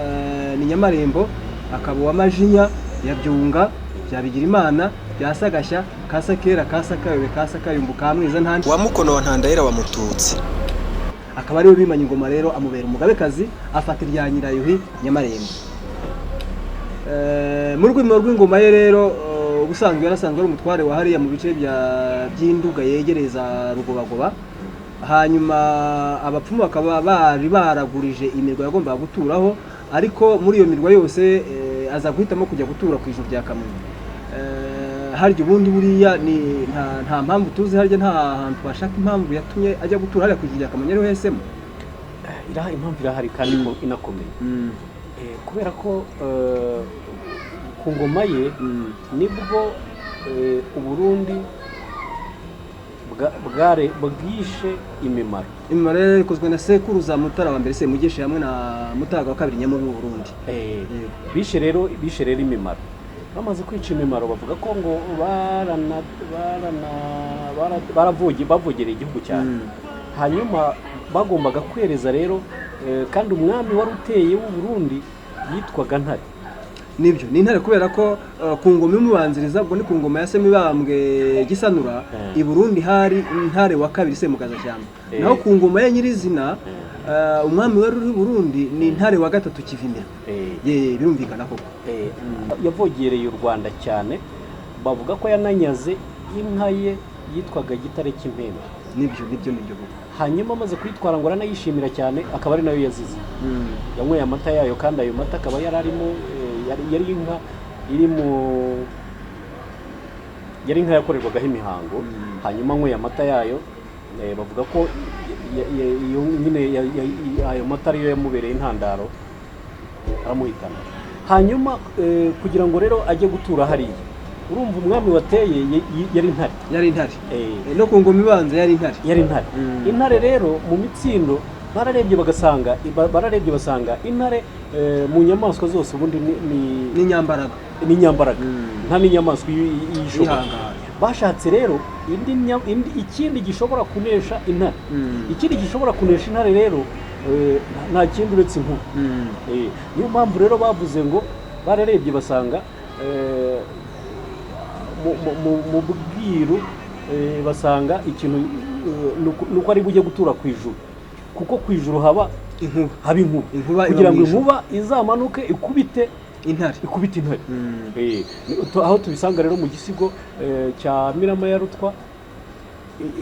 ni Nyamarembo, akaba wa Majinya ya Byunga bya Bigirimana bya Sagashya, Kasakera, Kasakayobe, Kasakayumbu, Kamwiza ntandi wa Mukono wa Ntandahera wa Mututsi. Akaba ariwe bimanye ingoma rero, amubera umugabekazi, afata irya Nyirayuhi Nyamarembo. Mu rwimo rw'ingoma ye rero ubusanzwe yarasanzwe ari umutware wa hariya mu bice by'Induga yegereza Rugobagoba. Hanyuma abapfumu bakaba bari baragurije imirwa yagombaga guturaho, ariko muri iyo mirwa yose aza guhitamo kujya gutura ku ijuru rya Kamonyi. Harya ubundi buriya ni nta mpamvu tuzi, harya nta hantu twashaka impamvu yatumye ajya gutura hariya ku ijuru rya Kamonyi ariho yahisemo. Impamvu irahari kandi inakomeye, kubera ko ku ngoma ye nibwo Uburundi bwishe imimaro. Imimaro rero ikozwe na sekuruza Mutara wa mbere Semugeshi hamwe na Mutaga wa kabiri Nyamubi w'Uburundi. Bishe rero imimaro. Bamaze kwica imimaro bavuga ko ngo bavogereye igihugu cyane. Hanyuma bagombaga kwereza rero, kandi umwami wari uteye w'Uburundi yitwaga Ntare. Nibyo ni Intare kubera ko ku ngoma imubanziriza, ubwo ni ku ngoma ya Semibambwe Gisanura, i Burundi hari Ntare wa kabiri Semugazashyamba. Naho ku ngoma ye nyirizina umwami wari uri Burundi ni Ntare wa gatatu Kivimira. Birumvikana koko yavogereye u Rwanda cyane, bavuga ko yananyaze inka ye yitwaga Gitare cy'Impembe. Nibyo hanyuma amaze kwitwara ngo aranayishimira cyane, akaba ari nayo yazize. Yanyweye amata yayo, kandi ayo mata akaba yararimo yari inka yakorerwagaho imihango. Hanyuma anyweye amata yayo, bavuga ko ayo mata ariyo yamubereye intandaro, aramuhitana. Hanyuma kugira ngo rero ajye gutura hariya, urumva umwami wateye yari Intare. No ku ngoma ibanza yari Intare. Intare rero mu mitsindo bararebye basanga Intare mu nyamaswa zose ubundi ni nyambaraga. Nta n'inyamaswa yishoboye. Bashatse rero ikindi gishobora kunesha Intare. Ikindi gishobora kunesha Intare rero nta kindi uretse inkuba. Niyo mpamvu rero bavuze ngo bararebye basanga mu bwiru basanga ikintu nuko ari bujye gutura ku ijuru, kuko ku ijuru haba inkuba, kugira ngo inkuba izamanuke ikubite Intare. Aho tubisanga rero mu gisigo cya Mirama ya Rutwa,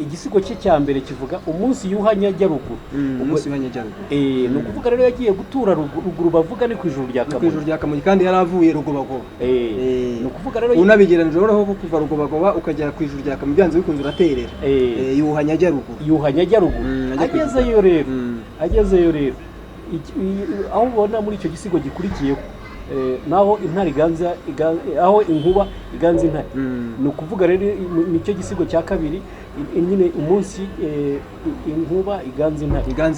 igisigo cye cya mbere kivuga umunsi yuhanya ajya ruguru. umunsi yuhanya ajya ruguru. Ni ukuvuga rero yagiye gutura ruguru bavuga ni ku ijuru rya Kamonyi. Ku ijuru rya Kamonyi kandi yari avuye Rugobagoba. Ni ukuvuga rero unabigeranije rero ko kuva Rugobagoba ukajya ku ijuru rya Kamonyi byanze bikunze uraterera. Yuhanya ajya ruguru. Yuhanya ajya ruguru. Agezeyo rero aho ubona muri icyo gisigo gikurikiyeho naho intare iganza aho inkuba iganza intare. Ni ukuvuga rero nicyo gisigo cya kabiri nyine umunsi inkuba iganza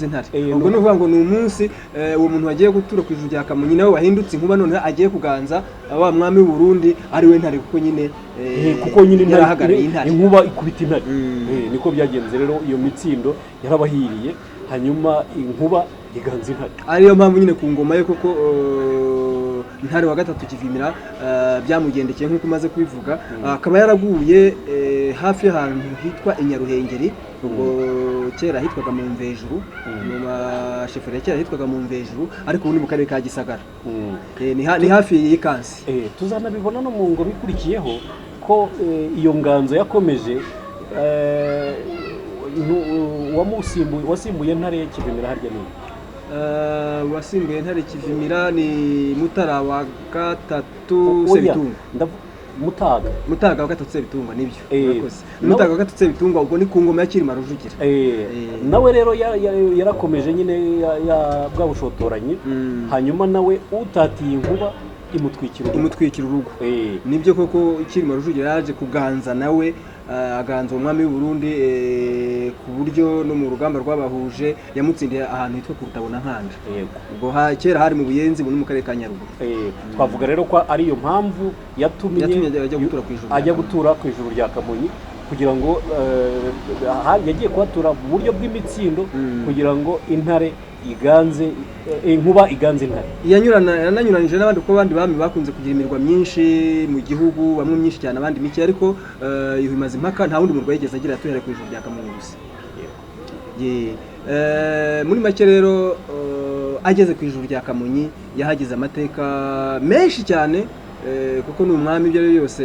intare. Ubwo ni ukuvuga ngo ni umunsi uwo muntu wagiye gutura ku ijuru rya Kamonyi nawe wahindutse inkuba none agiye kuganza wa mwami w'u Burundi ari we ntare kuko nyine inkuba ikubita intare. Niko byagenze rero iyo mitsindo yarabahiriye hanyuma inkuba iganza intare. Ariyo mpamvu nyine ku ngoma ye koko Ntare wa gatatu Kivimira byamugendekeye nk'uko umaze kubivuga, akaba yaraguye hafi y'ahantu hitwa Inyaruhengeri. Ubwo kera hitwaga mu Mvejuru, mu masheferi ya kera hitwaga mu Mvejuru, ariko ubu ni mu karere ka Gisagara. Ni hafi y'Ikansi. Tuzanabibona no mu ngoma ikurikiyeho ko iyo nganzo yakomeje wasimbuye Ntare Kivimira harya nini? Wasimbuye Ntare Kivimira ni Mutara wa gatatu Sebitunga. Mutaga wa gatatu Sebitunga nibyo. Mutaga wa gatatu Sebitunga ubwo ni ku ngoma ya Cyilima Rujugira. Nawe rero yarakomeje nyine bwa bushotoranyi, hanyuma nawe utatiye inkuba imutwikira urugo. Nibyo koko Cyilima Rujugira yaje kuganza nawe aganza umwami w'u Burundi ku buryo no mu rugamba rwabahuje yamutsindiye ahantu hitwa ku Rutabona Nkanda. Ubwo kera hari mu Buyenzi mu karere ka Nyaruguru. Twavuga rero ko ari yo mpamvu yatumye ajya gutura ku ijuru rya Kamonyi kugira ngo yagiye kuhatura mu buryo bw'imitsindo kugira ngo intare inkuba iganze intare. Yananyuranije n'abandi kuko abandi bami bakunze kugira imirwa myinshi mu gihugu, bamwe myinshi cyane abandi mike, ariko Yuhi Mazimpaka nta wundi murwa yigeze agira atuhere ku ijuru rya Kamonyi gusa. Muri make rero ageze ku ijuru rya Kamonyi yahagize amateka menshi cyane kuko ni umwami ibyo ari byose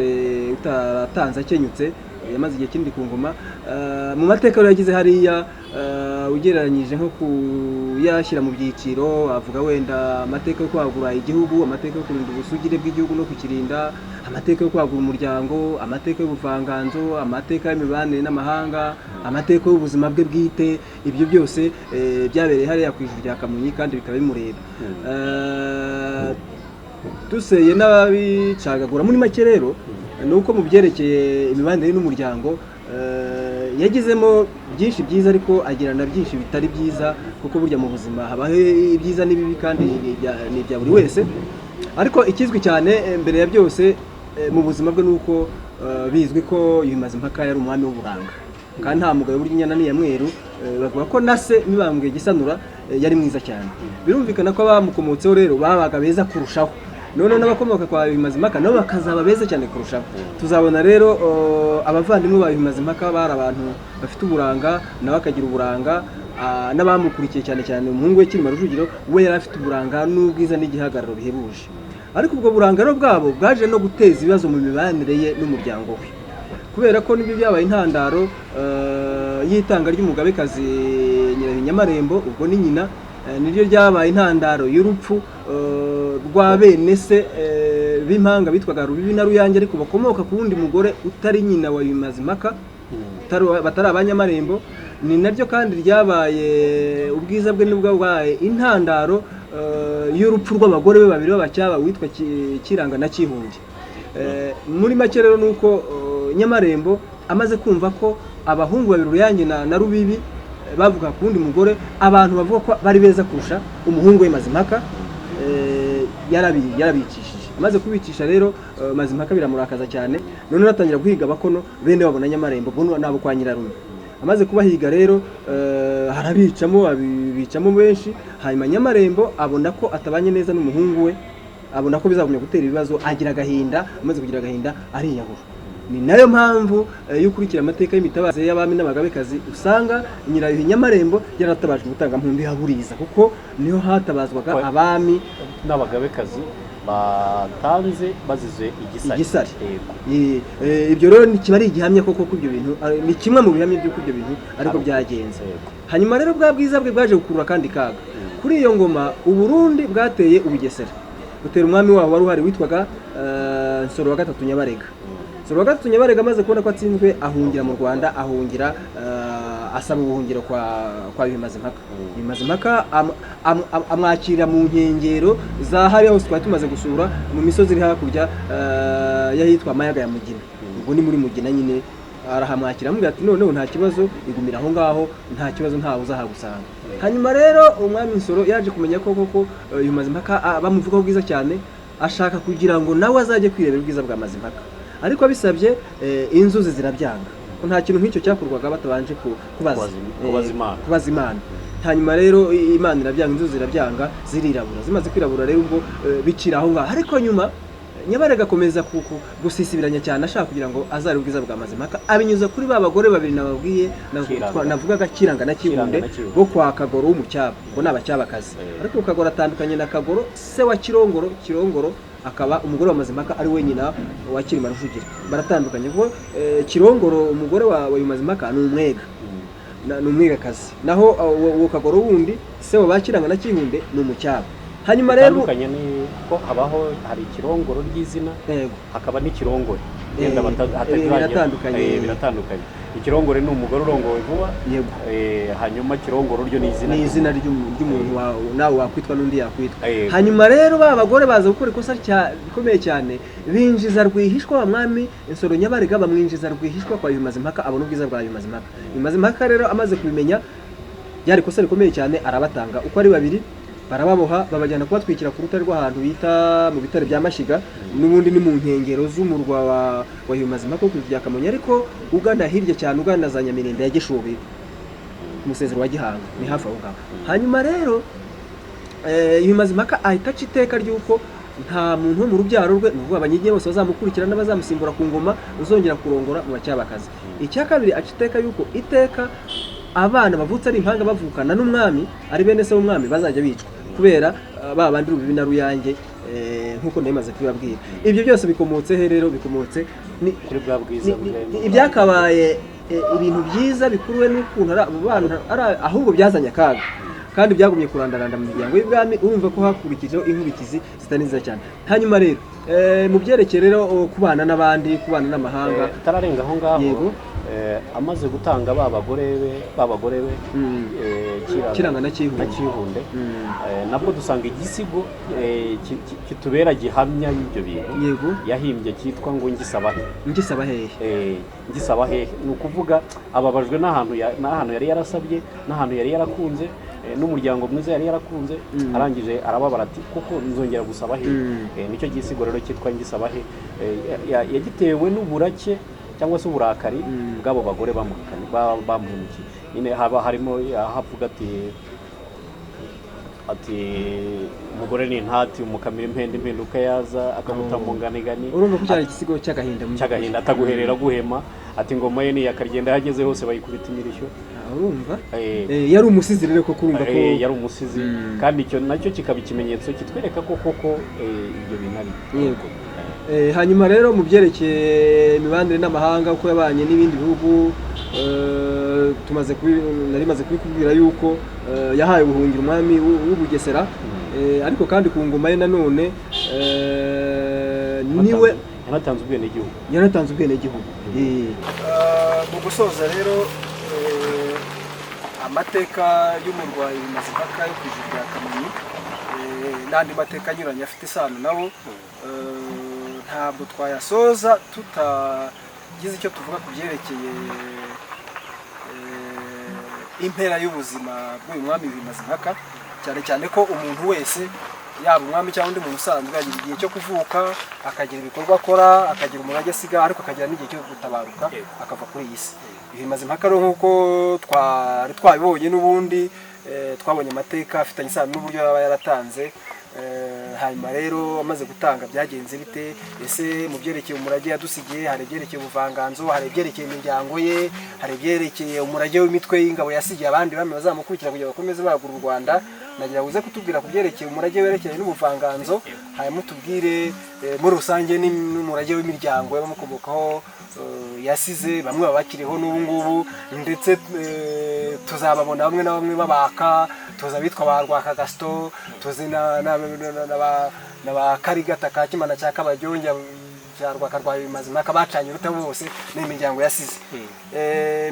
utaratanze akenyutse, yamaze igihe kinini ku ngoma. Mu mateka rero yagize hariya ugereranyije nko kuyashyira mu byiciro, avuga wenda amateka yo kwagura igihugu, amateka yo kurinda ubusugire bw'igihugu no kukirinda, amateka yo kwagura umuryango, amateka y'ubuvanganzo, amateka y'imibanire n'amahanga, amateka y'ubuzima bwe bwite. Ibyo byose byabereye hariya ku ijuru rya Kamonyi kandi bikaba bimureba. Duseye n'ababicagagura muri make rero nuko mu byerekeye imibanire n'umuryango yagizemo byinshi byiza ariko agira na byinshi bitari byiza, kuko burya mu buzima habaho ibyiza n'ibibi kandi ni ibya buri wese. Ariko ikizwi cyane mbere ya byose mu buzima bwe nuko bizwi ko Yuhi Mazimpaka yari umwami w'uburanga kandi nta mugabo burya inyana ni ya mweru. Bavuga ko na se Mibambwe Gisanura yari mwiza cyane. Birumvikana ko abamukomotseho rero babaga beza kurushaho, none n'abakomoka kwa Yuhi Mazimpaka nabo bakazaba beza cyane kurushaho. Tuzabona rero abavandimwe ba Yuhi Mazimpaka bari abantu bafite uburanga, nawe akagira uburanga. N'abamukurikiye cyane cyane umuhungu we Cyilima Rujugiro we yari afite uburanga n'ubwiza n'igihagararo bihebuje, ariko ubwo buranga bwabo bwaje no guteza ibibazo mu mibanire ye n'umuryango we, kubera ko nibyo byabaye intandaro y'itanga ry'umugabekazi Nyiraruhi Nyamarembo. Ubwo ni nyina, niryo ryabaye intandaro y'urupfu rwa bene se b'impanga bitwaga Rubibi na Ruyange, ariko bakomoka ku wundi mugore utari nyina wa Yuhi Mazimpaka, batari abanyamarembo. Ni naryo kandi ryabaye ubwiza bwe nibwo bwabaye intandaro y'urupfu rw'abagore be babiri b'abacyaba witwa Kiranga na Kihungi. Muri make rero nuko Nyamarembo amaze kumva ko abahungu babiri Ruyange na Rubibi bavuga ku wundi mugore, abantu bavuga ko bari beza kurusha umuhungu we Mazimpaka, yarabicishije. Amaze kubicisha rero Mazimpaka biramurakaza cyane, none atangira guhiga abakono bene babona Nyamarembo nabo kwa Nyirarume. Amaze kubahiga rero abicamo benshi, hanyuma Nyamarembo abona ko atabanye neza n'umuhungu we, abona ko bizagumya gutera ibibazo, agira agahinda. Amaze kugira agahinda ariyahura. Ni nayo mpamvu iyo ukurikira amateka y'imitabaze y'abami n'abagabekazi usanga Nyiraruhi Nyamarembo yaratabajwe gutanga mpundu ya Buriza, kuko niho hatabazwaga abami n'abagabekazi batanze bazize igisari. Ibyo rero kiba ari igihamya koko ko ibyo bintu ni kimwe mu bihamya by'uko ibyo bintu ariko byagenze. Hanyuma rero bwa bwiza bwe bwaje gukurura kandi kaga. Kuri iyo ngoma Uburundi bwateye Ubugesera, butera umwami wabo wari uhari witwaga Nsoro wa gatatu Nyabarega. Nsoro wa gatatu Nyabarega amaze kubona ko atsinzwe ahungira mu Rwanda, ahungira asaba ubuhungiro kwa Bimazimpaka. Bimazimpaka amwakira mu nkengero za hariya hose twari tumaze gusura mu misozi iri hakurya yahitwa Mayaga ya Mugina. Ubwo ni muri Mugina nyine, arahamwakira amubwira ati noneho nta kibazo, igumira aho ngaho, nta kibazo ntawe uzahagusanga. Hanyuma rero umwami Nsoro yaje kumenya ko koko Bimazimpaka bamuvugaho bwiza cyane, ashaka kugira ngo nawe azajye kwirebera ubwiza bwa Mazimpaka, ariko abisabye inzuzi zirabyanga. Nta kintu nk'icyo cyakorwaga batabanje kubaza Imana. Hanyuma rero Imana irabyanga, inzuzi zirabyanga, zirirabura. Zimaze kwirabura rero ubwo bicira aho ngaho, ariko nyuma Nyabarega akomeza gusisibiranya cyane ashaka kugira ngo azare ubwiza bwa Mazimpaka, abinyuza kuri ba bagore babiri nababwiye navugaga Kiranga na Kibunde bo kwa Kagoro w'umucyaba, ngo n'abacyabakazi. Ariko Kagoro atandukanye na Kagoro se wa Kirongoro akaba umugore wa Mazimpaka ari we nyina wa Cyilima Rujugira. Baratandukanye kuko Kirongoro umugore wa Mazimpaka ni umwega, ni umwegakazi, naho uwo Kagoro wundi se wa Kiranga na Kibunde ni umucyaba. Hanyuma rero tandukanye ni ko habaho hari ikirongoro ry'izina, hakaba n'ikirongore yenda biratandukanye. Ikirongore ni umugore urongowe vuba, hanyuma kirongoro ryo ni izina ry'umuntu nawe wakwitwa n'undi yakwitwa. Hanyuma rero ba bagore baza gukora ikosa rikomeye cyane, binjiza rwihishwa wa mwami Nsoro Nyabarega, bamwinjiza rwihishwa kwa Bimazimpaka, abona ubwiza bwa Bimazimpaka. Bimazimpaka rero amaze kubimenya byari ikosa rikomeye cyane, arabatanga uko ari babiri, barababoha babajyana kubatwikira ku rutare rw'ahantu bita mu bitare bya Mashiga, n'ubundi ni mu nkengero z'umurwa wa Bimazimpaka ku bya Kamonyi, ariko ugana hirya cyane, ugana za Nyamirende ya Gishubi ku musezero wa Gihanga, ni hafi aho ngaho. Hanyuma rero Bimazimpaka ahita aca iteka ry'uko nta muntu wo mu rubyaro rwe, n'ubwo abanyige bose bazamukurikirana bazamusimbura ku ngoma, uzongera kurongora mu bacyabakazi. Icya kabiri aca iteka y'uko iteka abana bavutse ari impanga bavukana n'umwami ari bene se w'umwami bazajya bicwa, kubera ba bandi Rubibi na Ruyange nkuko namaze kubibabwira. Ibyo byose bikomotse he rero? Bikomotse kuri bwa bwiza ibyakabaye ibintu byiza bikuruwe n'ukuntu abana ahubwo byazanye akaga, kandi byagumye kurandaranda mu miryango y'ubwami. Urumva ko hakurikijeho inkurikizi zitari nziza cyane. Hanyuma rero mu byerekeye rero kubana n'abandi, kubana n'amahanga, tararenga aho ngaho amaze gutanga ba bagore be Kiranga na Kihunde, nabwo dusanga igisigo kitubera gihamya y'ibyo bintu yahimbye cyitwa ngo ngisaba hehe. Ni ukuvuga ababajwe n'ahantu yari yarasabye, n'ahantu yari yarakunze, n'umuryango mwiza yari yarakunze, arangije arababara ati kuko nzongera gusaba hehe. Nicyo gisigo rero cyitwa ngisaba hehe, yagitewe n'uburake cyangwa se uburakari bw'abo bagore bamuhemukiye. Nyine haba harimo havuga ati umugore ni intati, umukamira impinduka yaza akamuta mu nganigani. Urumva ko cyari igisigo cy'agahinda ataguherera guhema, ati ngoma ye ni yakagenda yageze hose bayikubita imirishyo. Urumva yari umusizi rero, ko kurumva ko yari umusizi, kandi icyo nacyo kikaba ikimenyetso kitwereka ko koko ibyo bintu ari yego. Hanyuma rero mu byerekeye imibanire n'amahanga, uko yabanye n'ibindi bihugu, nari maze kubikubwira yuko yahaye ubuhungiro umwami w'Ubugesera, ariko kandi ku ngoma ye nanone niwe yaratanze ubwenegihugu. Mu gusoza rero amateka y'umurwa Bimazimpaka yo ku ijuru rya Kamonyi n'andi mateka anyuranye afite isano nabo, ntabwo twayasoza tutagize icyo tuvuga ku byerekeye impera y'ubuzima bw'uyu mwami Bimazimpaka, cyane cyane ko umuntu wese, yaba umwami cyangwa undi muntu usanzwe, agira igihe cyo kuvuka, akagira ibikorwa akora, akagira umurage asiga, ariko akagira n'igihe cyo gutabaruka akava kuri iyi si. Bimazimpaka rero nk'uko twari twabibonye n'ubundi, twabonye amateka afitanye isano n'uburyo yaba yaratanze. Hanyuma rero amaze gutanga byagenze bite? Ese mu byerekeye umurage yadusigiye, hari ibyerekeye ubuvanganzo, hari ibyerekeye imiryango ye, hari ibyerekeye umurage w'imitwe y'ingabo yasigiye abandi bami bazamukurikira kugira bakomeze bagura u Rwanda. nagira uze kutubwira ku byerekeye umurage werekeye n'ubuvanganzo, hanyuma tubwire muri rusange n'umurage w'imiryango y'abamukomokaho yasize, bamwe baba bakiriho n'ubu ngubu, ndetse tuzababona bamwe na bamwe babaka, tuzi abitwa ba Rwaka Gaston, tuzi na ba Karigata ka Kimana cya Kabaryonja cya Rwaka rwa Mazimhaka bacanye urutabo bose n'imiryango yasize.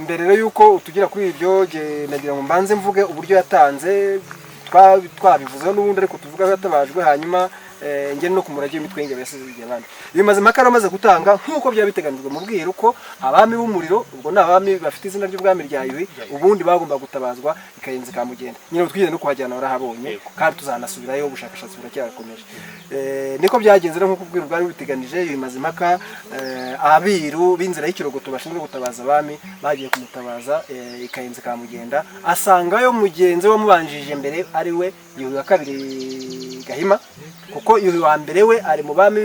Mbere rero yuko tugira kuri ibyo nagira ngo mbanze mvuge uburyo yatanze, twabivuzeho n'ubundi ariko tuvuga yatabajwe, hanyuma ngene no kumurage w'imitwe y'ingabo yasize abandi. Iyo Mazimhaka aramaze gutanga nk'uko byabiteganijwe mu bwiru ko abami b'umuriro, ubwo n'abami bafite izina ry'ubwami rya Yuhi, ubundi bagomba gutabazwa ikayenze ka Mugenda. Nyine twigeze no kuhajyana barahabonye, kandi tuzanasubirayo, ubushakashatsi buracyarakomeje. Niko byagenze rero nk'uko ubwiru bwari biteganije. Iyo Mazimhaka abiru b'inzira y'ikirogoto bashinzwe gutabaza abami bagiye kumutabaza ikayenze ka Mugenda, asangayo mugenzi wamubanjije mbere ari we Yuhi wa kabiri Gahima, kuko Yuhi wa mbere we ari mu bami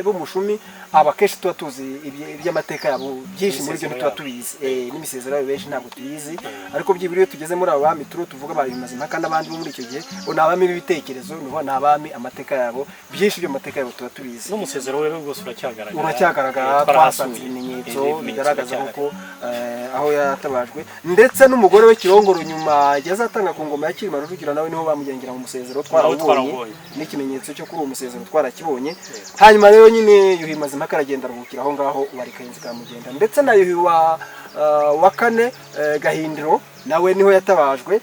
b'umushumi. Abakeshi tuba tuzi iby'amateka yabo byinshi muri byo tuba tubizi, n'imisezero yabo benshi ntabwo tuyizi, ariko byibiriye tugeze muri abo bami tuvuga ba Mazimhaka n'abandi bo muri icyo gihe, bo nabami b'ibitekerezo, niho nabami amateka yabo byinshi byo mateka yabo tuba tubizi. N'umusezero we rwose uracyagaragara, twasanze ibimenyetso bigaragaza ko aho yatabajwe, ndetse n'umugore we Kirongoro nyuma yazatanga ku ngoma ya Cyilima Rujugira nawe niho bamugengera mu musezero, twarabonye n'ikimenyetso cyo kuri uwo musezero twarakibonye. Hanyuma rero nyine Yuhi Mazimhaka aragenda aruhukira aho ngaho uwari Kayenzi ka Mugenda, ndetse na Yuhi wa kane Gahindiro nawe niho yatabajwe.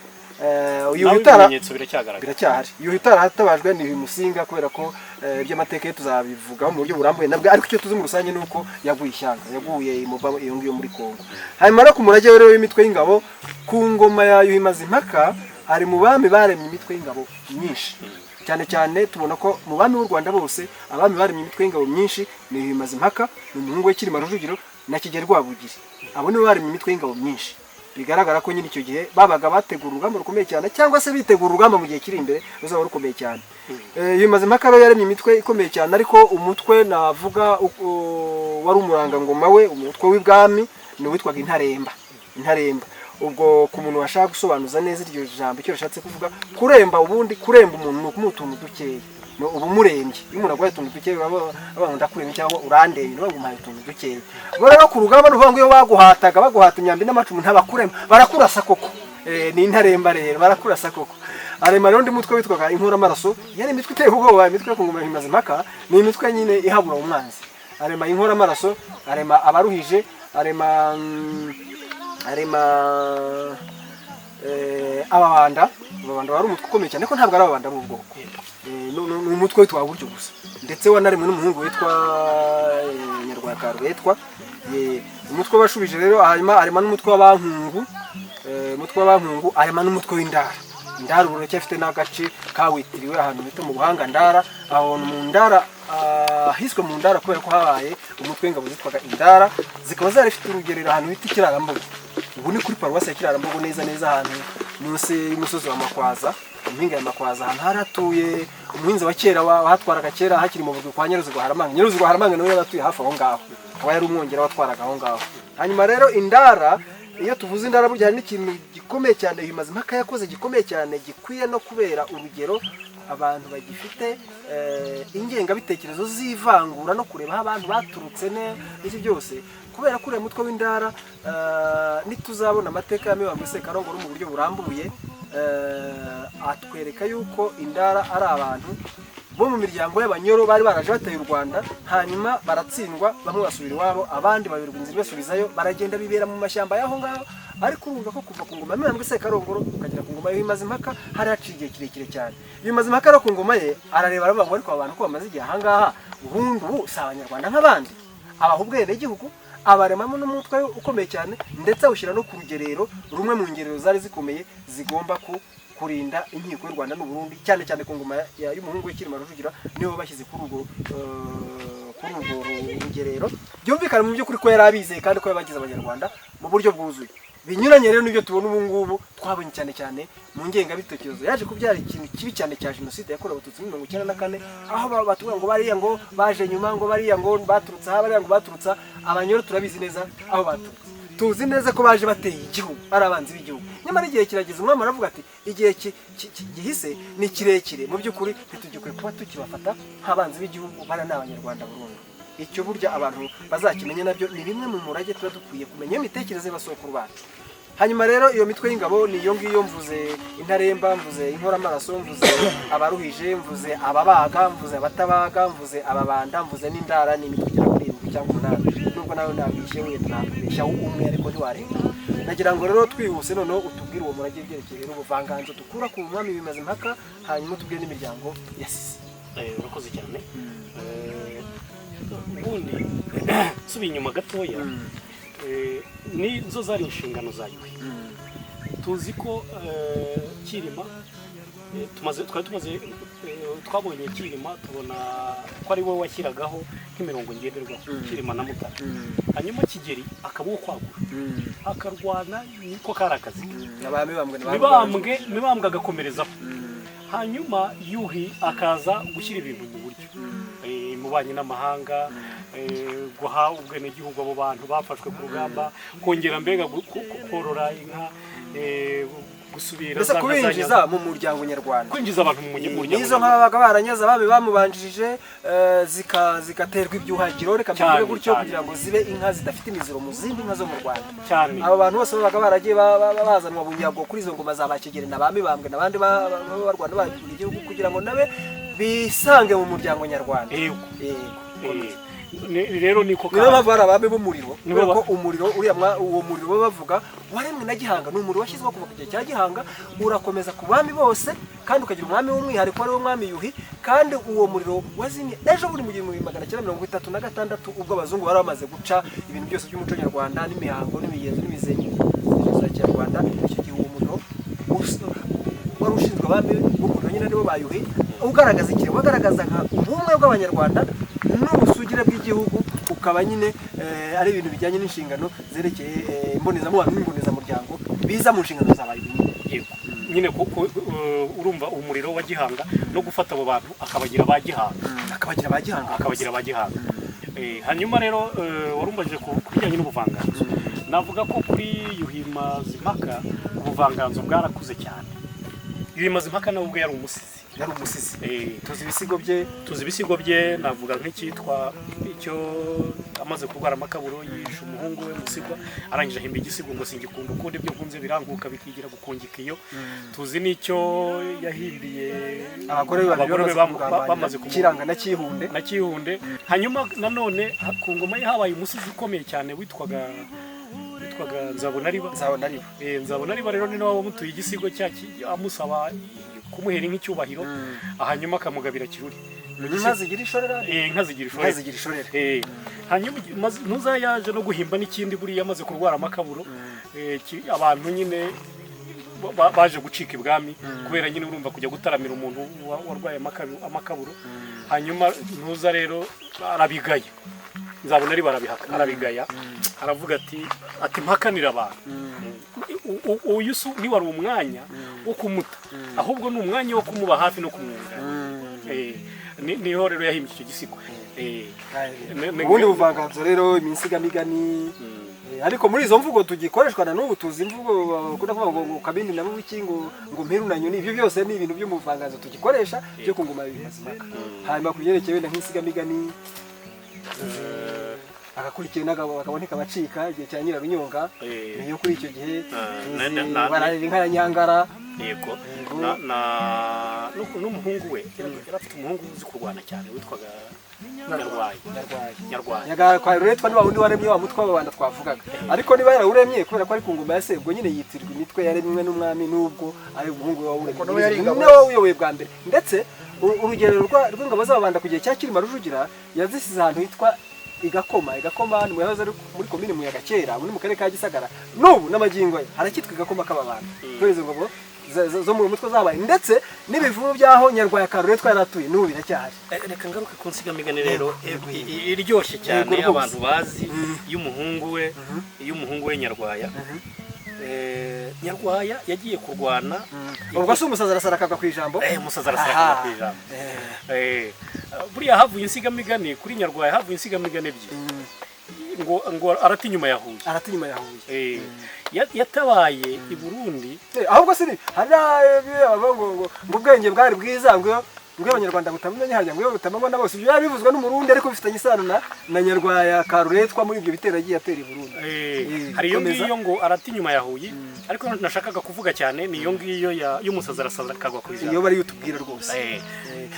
Ibimenyetso biracyahari. Yuhi utarahatabajwe ni Yuhi Musinga, kubera ko by'amateka ye tuzabivugaho mu buryo burambuye nabwo, ariko icyo tuzi mu rusange ni uko yaguye ishyanga, yaguye iyo ngiyo muri Kongo. Hanyuma rero ku murage rero w'imitwe y'ingabo ku ngoma ya Yuhi Mazimhaka, ari mu bami baremye imitwe y'ingabo myinshi, cyane cyane tubona ko mu bami b'u Rwanda bose abami baremye imitwe y'ingabo myinshi ni Yuhi Mazimhaka, n'umuhungu we Cyilima Rujugiro na Kigeli Rwabugiri. Abo nibo baremye imitwe y'ingabo myinshi. Bigaragara ko nyine icyo gihe babaga bategura urugamba rukomeye cyane, cyangwa se bitegura urugamba mu gihe kiri imbere ruzaba rukomeye cyane. Yuhi Mazimhaka rero yaremye imitwe ikomeye cyane, ariko umutwe navuga wari umurangangoma we, umutwe w'ibwami ni uwitwaga Intaremba. Ubwo ku muntu washaka gusobanuza neza iryo jambo icyo rashatse kuvuga, kuremba, ubundi kuremba umuntu ni ukumuha utuntu dukeya, ubu murembye. Iyo umuntu agwaye utuntu dukeya abantu ndakuremye cyangwa urandeye, niba ngumaye utuntu dukeya. Ubwo rero ku rugamba nuvuga ngo iyo baguhata imyambi n'amacumu ntabakurema, barakurasa koko. Ni Intaremba rero, barakurasa koko. Arema rero undi mutwe witwaga Inkoramaraso, yari imitwe iteye ubwoba. Imitwe yo ku ngoma ya Mazimhaka ni imitwe nyine ihabura umwanzi. Arema Inkoramaraso, arema abaruhije, arema ababanda wari umutwe ukomeye cyane, ko ntabwo ari ababanda b'ubwoko, ni umutwe witwa buryo gusa, ndetse wanaremwe n'umuhungu witwa Nyarwaka Rwetwa. Umutwe wabashubije rero, hanyuma arema n'umutwe w'abankungu, arema n'umutwe w'indara. Indara ubu cyafite n'agace kawitiriwe ahantu bita mu Buhanga Ndara, aho mu Ndara hiswe mu Ndara kubera ko habaye umutwe w'ingabo zitwaga Indara, zikaba zarifite urugerero ahantu bita Kirarambogo. Ubu ni kuri paruwasi ya Kirarambogo neza ahantu munsi y'umusozi wa Makwaza, impinga ya Makwaza, ahantu haratuye umuhinzi wa kera wahatwaraga kera hakiri mu Bugwi kwa Nyaruzi rwa Haramanga. Nyaruzi rwa Haramanga niwe yaratuye hafi aho ngaho, akaba yari umwongera watwaraga aho ngaho. Hanyuma rero Indara, iyo tuvuze Indara burya n'ikintu gikomeye cyane Yuhi Mazimhaka yakoze, gikomeye cyane, gikwiye no kubera urugero abantu bagifite ingengabitekerezo z'ivangura no kureba aho abantu baturutse n'iki byose, kubera ko uriya mutwe w'Indara nituzabona amateka ya Mibambwe Sekarongoro mu buryo burambuye, atwereka yuko Indara ari abantu bo mu miryango y'Abanyoro bari baraje bateye u Rwanda, hanyuma baratsindwa, bamwe basubira iwabo, abandi bayoberwa inzira basubizayo, baragenda bibera mu mashyamba y'aho ngaho. Ariko urumva ko kuva ku ngoma ya Mibambwe Sekarongoro ukagera ku ngoma ya Yuhi Mazimhaka hari haciye igihe kirekire cyane. Yuhi Mazimhaka rero ku ngoma ye arareba aravuga ngo ariko abantu ko bamaze igihe aha ngaha, ubundi ubu si Abanyarwanda nk'abandi, abaha ubwenegihugu, abaremamo n'umutwe ukomeye cyane, ndetse awushyira no ku rugerero rumwe mu ngerero zari zikomeye zigomba kurinda inkiko y'u Rwanda n'u Burundi, cyane cyane ku ngoma y'umuhungu we Cyilima Rujugira, nibo bashyize kuri urwo rugerero. Byumvikana mu by'ukuri ko yari abizeye kandi ko yabagize Abanyarwanda mu buryo bwuzuye. binyuranye rero n'ibyo tubona ubu ngubu twabonye cyane cyane mu ngengabitekerezo yaje kubyara ikintu kibi cyane cya jenoside yakorewe abatutsi muri 1994 aho batubwira ngo bariya ngo baje nyuma ngo bariya ngo baturutse aha bariya ngo baturutse abanyoro turabizi neza aho baturutse tuzi neza ko baje bateye igihugu ari abanzi b'igihugu nyamara igihe kirageze umwami aravuga ati igihe gihise ni kirekire mu by'ukuri ntitugikwiye kuba tukibafata nk'abanzi b'igihugu bari n'abanyarwanda burundu icyo burya abantu bazakimenya nabyo ni bimwe mu murage tuba dukwiye kumenya imitekerereze y'abasokuru bacu. Hanyuma rero iyo mitwe y'ingabo ni iyo ngiyo mvuze intaremba, mvuze inkoramaraso, mvuze abaruhije, mvuze ababaga, mvuze abatabaga, mvuze ababanda, mvuze n'indara, ni imitwe igera kuri 7 cyangwa 8 nubwo nawe nabwishe wenda nabwisha umwe ariko ntiwarenga. Nagira ngo rero twihuse noneho utubwire uwo murage byerekeye n'ubuvanganzo dukura ku mwami bimaze impaka, hanyuma tubwire n'imiryango yasize. Urakoze cyane. Ubundi subiye inyuma gatoya nizo zari inshingano za Yuhi. Tuzi ko Kirima twabonye Kirima tubona ko ari wowe washyiragaho nk'imirongo ngenderwaho Kirima na Mutara. Hanyuma Kigeri akaba kwagura akarwana niko kari akazi Mibambwe agakomerezaho. Hanyuma Yuhi akaza gushyira ibintu mu buryo mubanye n'amahanga, guha ubwenegihugu abo bantu bafashwe ku rugamba, kongera mbega korora inka, gusubira za kubinjiza mu muryango nyarwanda, kwinjiza abantu mu muryango. Nizo nk'ababaga baranyaza babe bamubanjije zikaterwa ibyuhagiro reka mvuge gutyo kugira ngo zibe inka zidafite imiziro mu zindi nka zo mu Rwanda cyane. Abo bantu bose babaga baragiye bazanwa bunyago kuri izo ngoma za Bakigeri na Bamibambwe n'abandi b'Abarwanda bagiye igihugu kugira ngo nabe bisange mu muryango nyarwanda. Rero niko niba bavara ababe b'umuriro, ko umuriro uwo muriro bavuga waremwe na Gihanga, n'umuriro washyizwe kuva ku gihe cya Gihanga urakomeza ku bami bose, kandi ukagira umwami w'umwihariko ari wo mwami Yuhi, kandi uwo muriro wazimye ejo buri mu 1936 ubwo abazungu bari bamaze guca ibintu byose by'umuco nyarwanda n'imihango n'imigenzo n'imizenyi za Kinyarwanda. Icyo gihe uwo muriro wari ushinzwe abami b'umuriro nyine nibo bayuhi, ugaragaza iki? Wagaragazaga ubumwe bw'abanyarwanda n'ubusugire bw'igihugu, ukaba nyine ari ibintu bijyanye n'inshingano zerekeye imbonezamubano n'imbonezamuryango biza mu nshingano zabaye. Yego nyine kuko urumva umuriro wa Gihanga no gufata abo bantu akabagira ba Gihanga. Hanyuma rero warumbaje ku bijyanye n'ubuvanganzo, navuga ko kuri Yuhi Mazimpaka ubuvanganzo bwarakuze cyane. Yuhi Mazimpaka nawe ubwo yari umusizi. Tuzi ibisigo bye navuga nk'icyitwa icyo amaze kurwara amakaburo yishe umuhungu we Musigwa, arangije ahimba igisigo ngo singikunda ukundi ibyo nkunze biranguka bikigira gukungika iyo. Tuzi n'icyo yahimbiye abagore bamaze kumukiranga na Cyihunde. Hanyuma nanone ku ngoma ye habaye umusizi ukomeye cyane witwaga Nzabonariba rero ni nawe wamutuye igisigo amusaba kumuhera nk'icyubahiro, hanyuma akamugabira Kiruri. Inka zigira ishorera. Hanyuma ntuza yaje no guhimba n'ikindi buriya amaze kurwara amakaburo, abantu nyine baje gucika ibwami kubera nyine urumva kujya gutaramira umuntu warwaye amakaburo. Hanyuma ntuza rero arabigaya, Nzabonariba arabigaya, aravuga ati mpakanira abantu. Uyu ni wari umwanya wo kumuta, ahubwo ni umwanya wo kumuba hafi no kumwunga. Niho rero yahimbye icyo gisigo. Ubundi buvanganzo rero iminsigamigani, ariko muri izo mvugo tugikoreshwa na n'ubu tuzi imvugo kudavuga ngo kabindi na buki ngo mperu na nyoni, ibyo byose ni ibintu by'umuvanganzo tugikoresha byo ku ngoma Yuhi Mazimpaka. Hanyuma kubyerekeye wenda nk'insigamigani agakurikiye n'agabo akaboneka abacika igihe cya Nyirarunyonga, niyo kuri icyo gihe bararira inka ya Nyangara. Yego n'umuhungu we yarafite umuhungu uzi kurwana cyane witwaga Nyarwaya. Uretwa niba undi waremye wa mutwe w'abanda twavugaga, ariko niba yarawuremye kubera ko ari ku ngoma ya se, ubwo nyine yitirirwa imitwe yaremwe n'umwami n'ubwo ari umuhungu wawuremye niwe uyoboye bwa mbere. Ndetse urugero rw'ingabo z'ababanda ku gihe cya Cyilima Rujugira yazisize ahantu hitwa Igakoma ni muyahoze ari muri komine Muyaga kera muri mu karere ka Gisagara, n'ubu n'amagingo ye harakitwa Igakoma k'ababanda. Kwerezo ngo zo mu mutwe zabaye, ndetse n'ibivumu byaho Nyarwaya Karuretwa yaratuye n'ubu biracyahari. Reka ngaruke ku nsigamigani rero iryoshye cyane abantu bazi y'umuhungu we Nyarwaya. Nyarwaya yagiye kurwana ubwo se umusaza arasara akagwa ku ijambo umusaza arasara ku ijambo buriya havuye insigamigani kuri Nyarwaya havuye insigamigani ebyiri ngo arata inyuma yahuye yatabaye i Burundi ahubwo se hari ngo ubwenge bwari bwiza ngo abanyarwanda butamenya harya ngo butamanywa na bose ibyo yabivuzwa n'umurundi ariko bifitanye isano na Nyarwaya Karuretwa muri ibyo bitero agiye atera i Burundi hari iyo ngiyo ngo arata inyuma yahuye ariko nashakaga kuvuga cyane ni iyo ngiyo y'umusaza arasaza akagwa ku ijambo iyo bari yutubwira rwose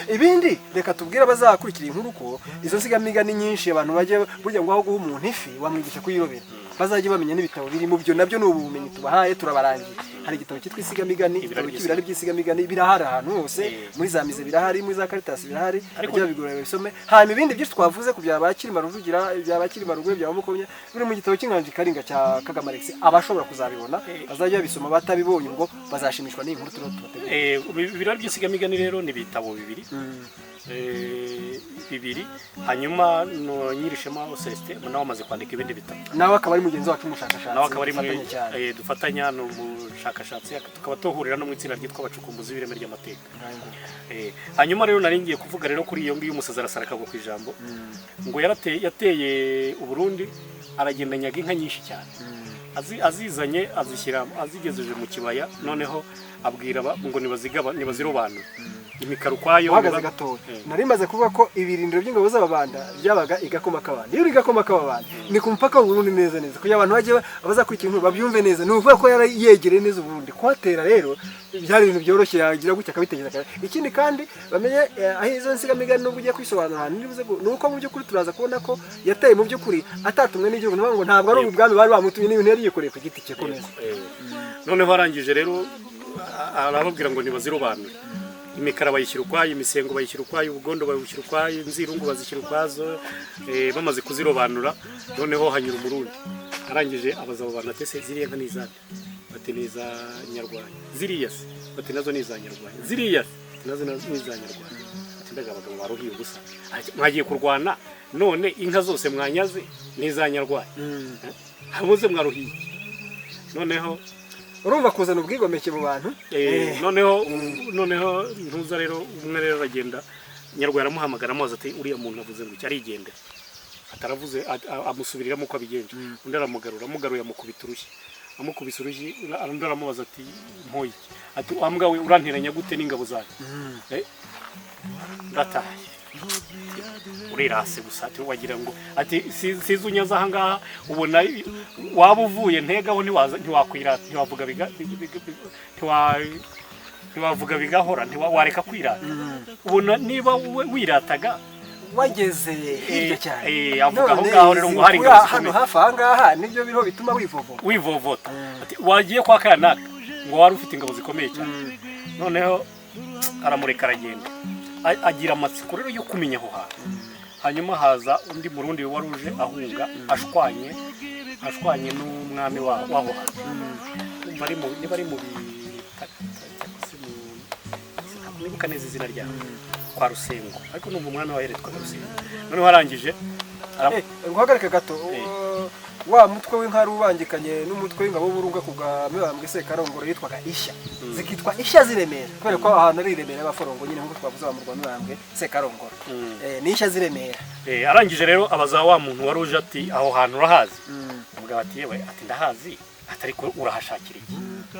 ibindi reka tubwire abazakurikira inkuru ko izo nsigamigani nyinshi abantu bajye burya ngo aho guha umuntu ifi wamwigisha kuyirobera bazajye bamenya n'ibitabo birimo byo nabyo n'ubumenyi tubahaye turabarangiye hari igitabo cyitwa isigamigani igitabo cy'ibirari by'isigamigani birahari ahantu hose muri za mize birahari muri za Caritas birahari ajya bigorora bisome hanyuma ibindi byinshi twavuze ku byabakirima rujugira byabakirima rugwe byabamukomye biri mu gitabo cy'inganji karinga cya Kagame Alex abashobora kuzabibona bazajya bisoma batabibonye ngo bazashimishwa n'inkuru tubategura ibirari by'isigamigani rero ni bitabo bibiri hanyuma no Nyirishema Celestin nawe amaze kwandika ibindi bitabo nawe akaba ari mugenzi wacu umushakashatsi nawe akaba ari dufatanya no mushakashatsi tukaba tuhurira no mu itsinda ryitwa abacukumbuzi b'ireme ry'amateka hanyuma rero naringiye kuvuga rero kuri iyo ngiyo umusaza arasara akagwa ku ijambo ngo yateye u Burundi aragenda nyaga inka nyinshi cyane azizanye azigejeje mu kibaya noneho abwira ngo nibazirobanura imikaro kwayo uhagaze gatoya nari maze kuvuga ko ibirindiro by'ingabo z'ababanda byabaga igakoma kabanda iyo igakoma kabanda ni ku mupaka w'Uburundi neza kugira abantu bajye abazakurikira inkuru babyumve neza ni ukuvuga ko yari yegereye neza Uburundi kwatera rero byari ibintu byoroshye yagira gutya akabitegeza ikindi kandi bamenye aho izo nsigamigani n'ubwo ugiye kwisobanura nibuze nuko mu by'ukuri turaza kubona ko yateye mu by'ukuri atatumwe n'igihugu ngo ntabwo ari ubwami bari bamutumye n'ibintu yari yikoreye ku giti cye ko neza noneho arangije rero arababwira ngo nibazirobanure imikara bayishyira ukwayo imisengo bayishyira ukwayo ubugondo bayishyira ukwayo inzirungu bazishyira ukwazo bamaze kuzirobanura noneho hanyura umurundi arangije abaza abo bantu atese ziriya nka n'izande bati n'iza Nyarwaya ziriya se bati nazo n'iza Nyarwaya ziriya nazo n'iza Nyarwaya ati ndaga abagabo baruhiye ubusa mwagiye kurwana none inka zose mwanyaze n'iza Nyarwaya hamuze mwaruhiye noneho urumva kuzana ubwigomeke mu bantu noneho ntuza rero umwe rero aragenda Nyarwaya aramuhamagara amubaza ati uriya muntu avuze ngo cyarigendera ataravuze amusubiriramo uko abigenje undi amugaruye amukubita urushyi undi aramubaza ati mpoye ati wambwa we uranteranya gute n'ingabo zanyu ndataye urirase gusa ati wagira ngo ati sizunyaza aha ngaha ubona waba uvuye ntegaho ntiwavuga bigahora ntiwareka kwirata ubona niba wirataga wageze hirya cyane avuga aho ngaho rero ngo hari ingabo hano hafi aha ngaha nibyo biriho bituma wivovota wagiye kwa Kanaka ngo wari ufite ingabo zikomeye cyane noneho aramureka aragenda agira amatsiko rero yo kumenya aho hantu hanyuma haza undi murundi wari uje ahunga ashwanye n'umwami w'aho hantu bari mu nibuka neza izina ryawe kwa Rusengo ariko numva umwami waheretwaga Rusengo noneho arangije nguhagarike gato wa mutwe w'inkari ubangikanye n'umutwe w'ingabo w'Uburunga ku bwa Mibambwe Sekarongoro yitwaga Ishya zikitwa Ishya ziremera kubera ko ahantu ari Remera abaforongo nyine nk'uko twavuze wa Murwa Mibambwe Sekarongoro ni Ishya ziremera arangije rero abaza wa muntu wari uje ati aho hantu urahazi umugabo ati yewe ati ndahazi atari ko urahashakira iki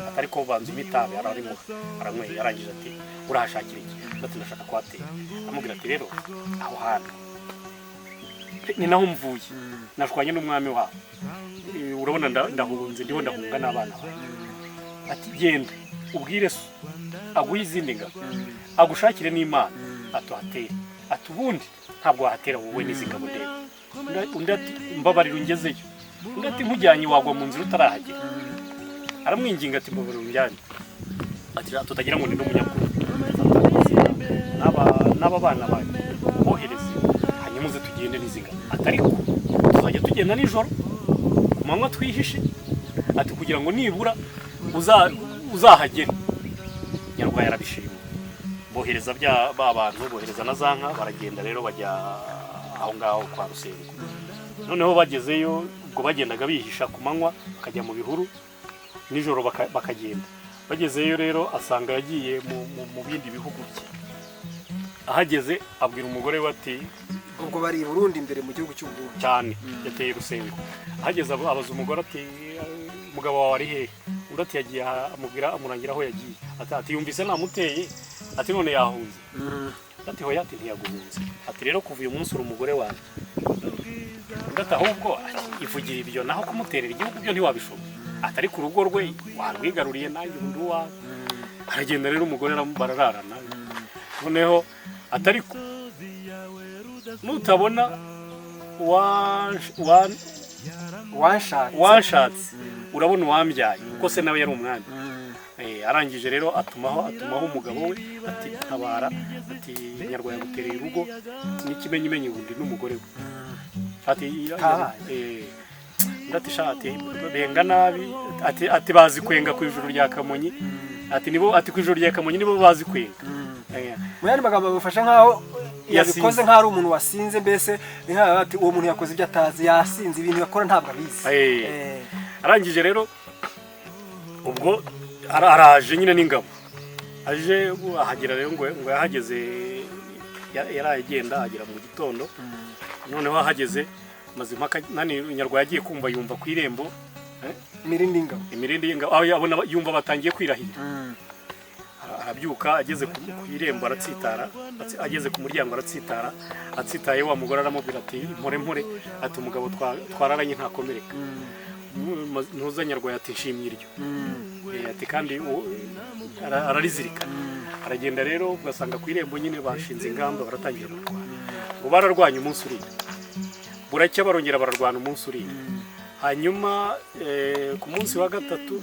atari ko banza imitabe ararimo aranyweye arangije ati urahashakira iki ati ndashaka kwatera amubwira ati rero aho hantu ni naho mvuye nashwanye n'umwami wawe urabona ndahunze ndiho ndahunga n'abana bawe ati genda ubwire so aguhe izindi ngabo agushakire n'Imana atuhatere ati ubundi ntabwo wahatera wowe n'izi ngabo ndeba undi ati mbabarira ungezeyo undi ati nkujyanye wagwa mu nzira utarahagera aramwinginga ati mbabarira unjyane ati tutagira ngo ni n'umunyakuru n'aba bana bawe bohereze hanyuma uze tugende n'izi ngabo atariko tuzajya tugenda nijoro ku manywa twihishe ati kugira ngo nibura uzahagere Nyarwaya arabishima bohereza ba bantu bohereza na za nka baragenda rero bajya aho ngaho kwa Rusengo noneho bagezeyo ubwo bagendaga bihisha ku manywa bakajya mu bihuru nijoro bakagenda. Bagezeyo rero asanga yagiye mu bindi bihugu bye. Ahageze abwira umugore we ati ubwo bari i Burundi imbere mu gihugu cy'u Burundi cyane yateye Rusengo. Ahageze abaza umugore ati umugabo wawe ari hehe? Undi ati yagiye amurangira aho yagiye. Ati yumvise namuteye ati none yahunze. Ati hoya ati ntiyaguhunze. Ati rero kuva uyu munsi uri umugore wawe. Ndata ahubwo ivugira ibyo naho kumuterera igihugu byo ntiwabishobora. Atari ku rugo rwe warwigaruriye nanjye undi wa. Aragenda rero umugore barararana. Noneho atari nutabona wanshatse urabona uwambyaye kuko se nawe yari umwami. Arangije rero atumaho umugabo we ati ntabara ati Nyarwaya gutereye urugo n'ikimenyimenyi ubundi n'umugore we ati ndati shati benga nabi ati bazi kwenga ku ijuru rya Kamonyi ati nibo ati ku ijuru rya Kamonyi nibo bazi kwenga. Muyandi magambo bafasha nkaho yabikoze nk'ari umuntu wasinze mbese ati uwo muntu yakoze ibyo atazi yasinze ibintu yakora ntabwo abizi. Arangije rero ubwo araje nyine n'ingabo aje ahagera rero ngo yahageze yaragenda agera mu gitondo. Noneho ahageze Mazimpaka nani Nyarwaya agiye kumva yumva ku irembo imirindi y'ingabo aho yumva batangiye kwirahira. Arabyuka ageze ku irembo aratsitara ageze ku muryango aratsitara atsitaye wa mugore aramubwira ati mpore ati umugabo twararanye ntakomereka. Ntuza Nyarwaya ati nshimye iryo ati kandi ararizirika. Aragenda rero ugasanga ku irembo nyine bashinze ingamba baratangira kurwana ngo bararwanya umunsi uri buracya barongera bararwana umunsi uri. Hanyuma ku munsi wa gatatu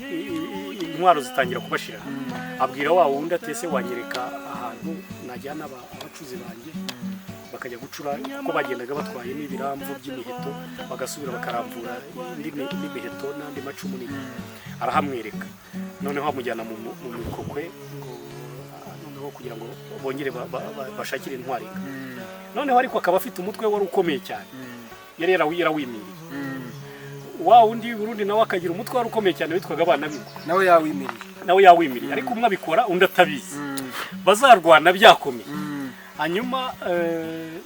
intwaro zitangira kubashira. Abwira wa wundi ati ese wanyereka ahantu najyana abacuzi banjye bakajya gucura kuko bagendaga batwaye n'ibiramvu by'imiheto bagasubira bakaramvura n'imiheto n'andi macumu n'ibindi. Arahamwereka noneho amujyana mu mikokwe noneho kugira ngo bongere bashakire intwari. Noneho ariko akaba afite umutwe wari ukomeye cyane yari yarawimiriye. Wa wundi Burundi nawe akagira umutwe wari ukomeye cyane witwaga abana bigo nawe yawimiriye ariko umwe abikora undi atabizi bazarwana byakomeye. Hanyuma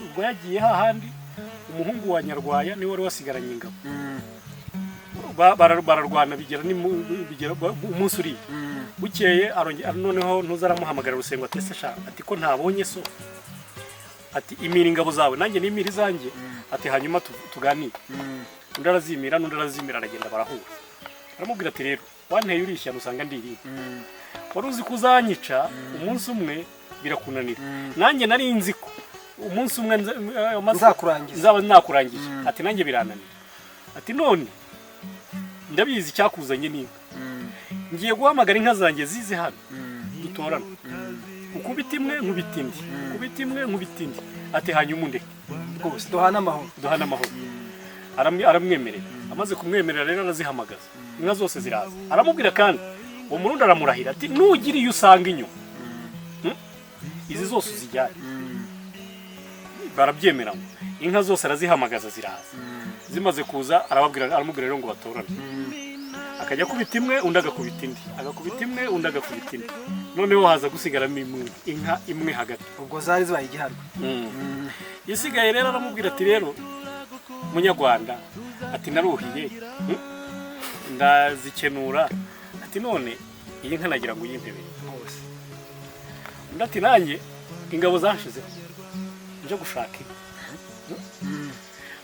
ubwo yagiye hahandi umuhungu wa Nyarwaya niwe wari wasigaranye ingabo bararwana bigera umunsi uri bukeye noneho ntuzaramuhamagara Rusengo ati se sha ati ko ntabonye so ati imira ingabo zawe nanjye nimira izanjye ati hanyuma tuganire. Undi arazimira aragenda barahura. Aramubwira ati rero wanteye urishyana usanga ndiri wari uzi kuzanyica umunsi umwe birakunanira nanjye nari nzi ko umunsi umwe nzaba nakurangije ati nanjye birananira ati none ndabizi cyakuzanye n'inka ngiye guhamagara inka zanjye zize hano dutorana ukubita imwe nkubita indi ati hanyuma undeke rwose duhana amahoro. Aramwemerera amaze kumwemerera rero arazihamagaza inka zose ziraza. Aramubwira kandi uwo Murundi aramurahira ati nugira iyo usanga inyuma izi zose uzijyane. Barabyemeramo inka zose arazihamagaza ziraza. Zimaze kuza aramubwira rero ngo batorane. Akajya kubita imwe undi agakubita indi undi agakubita indi. Noneho haza gusigaramo inka imwe hagati ubwo zari zibaye igiharwe. Yisigaye rero aramubwira ati rero Munyarwanda ati naruhiye ndazikenura ati none iyi nka nagira ngo uyintebere hose. Undi ati nanjye ingabo zashizeho nje gushaka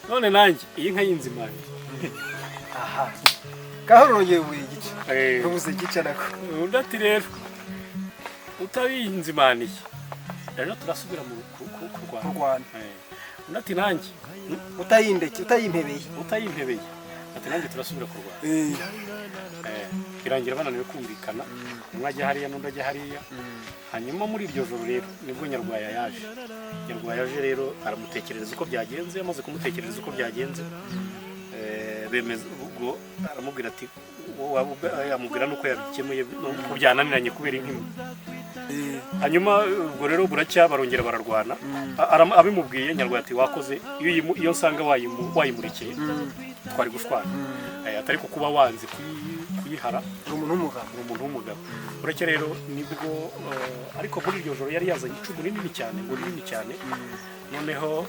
none nanjye iyi nka y'inzimani. Aha gahoro ngiye buye igice rubuze igice nako. Undi ati rero utabinzimaniye rero turasubira mu kurwana. Undi ati nanjye utayimpebeye ati nanjye turasubira kurwana. Birangira bananiwe kumvikana umwe ajya hariya n'undi ajya hariya. Hanyuma muri iryo joro rero nibwo Nyarwaya yaje rero aramutekerereza uko byagenze. Amaze kumutekerereza uko byagenze bemeza ubwo aramubwira ati yamubwira nuko yabikemuye ko byananiranye kubera inkima. Hanyuma ubwo rero buracya barongera bararwana. Abimubwiye Nyarwaya ati wakoze iyo nsanga wayimurikiye twari gushwana. atari ko kuba wanze kuyihara umuntu w'umugabo ureke rero nibwo ariko muri iryo joro yari yazanye icumu rinini cyane noneho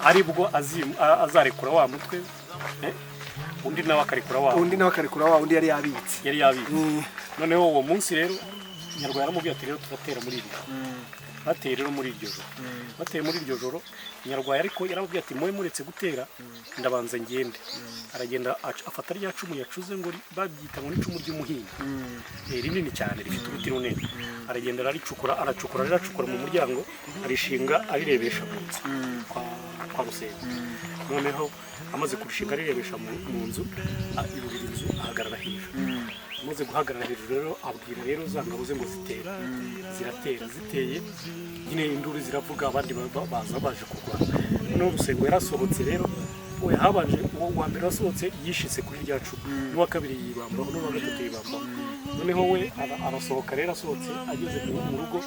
aribwo azarekura wa mutwe undi nawe akarekura wa undi yari yabitse noneho uwo munsi rero Nyarwaya yaramubwiye ati rero turatera muri iryo bateye rero muri iryo joro bateye muri iryo joro Nyarwaya ariko yaramubwiye ati mwe muretse gutera ndabanza ngende aragenda afata rya cumu yacuze ngo babyita ngo n'icumu ry'umuhinga rinini cyane rifite uruti runini aragenda aracukura mu muryango arishinga arirebesha mu nzu kwa Rusengo noneho amaze kurishinga arirebesha mu nzu yurira inzu ahagarara hejuru amaze guhagarara hejuru rero abwira rero za ngabo ze ngo ziratera ziteye nyine induru ziravuga abandi baza baje kurwana noneho Rusengo yarasohotse rero we habanje uwa mbere wasohotse yishitse kuri rya cumu n'uwa kabiri yibambaho n'uwa gatatu yibambaho noneho we arasohoka rero asohotse ageze mu rugo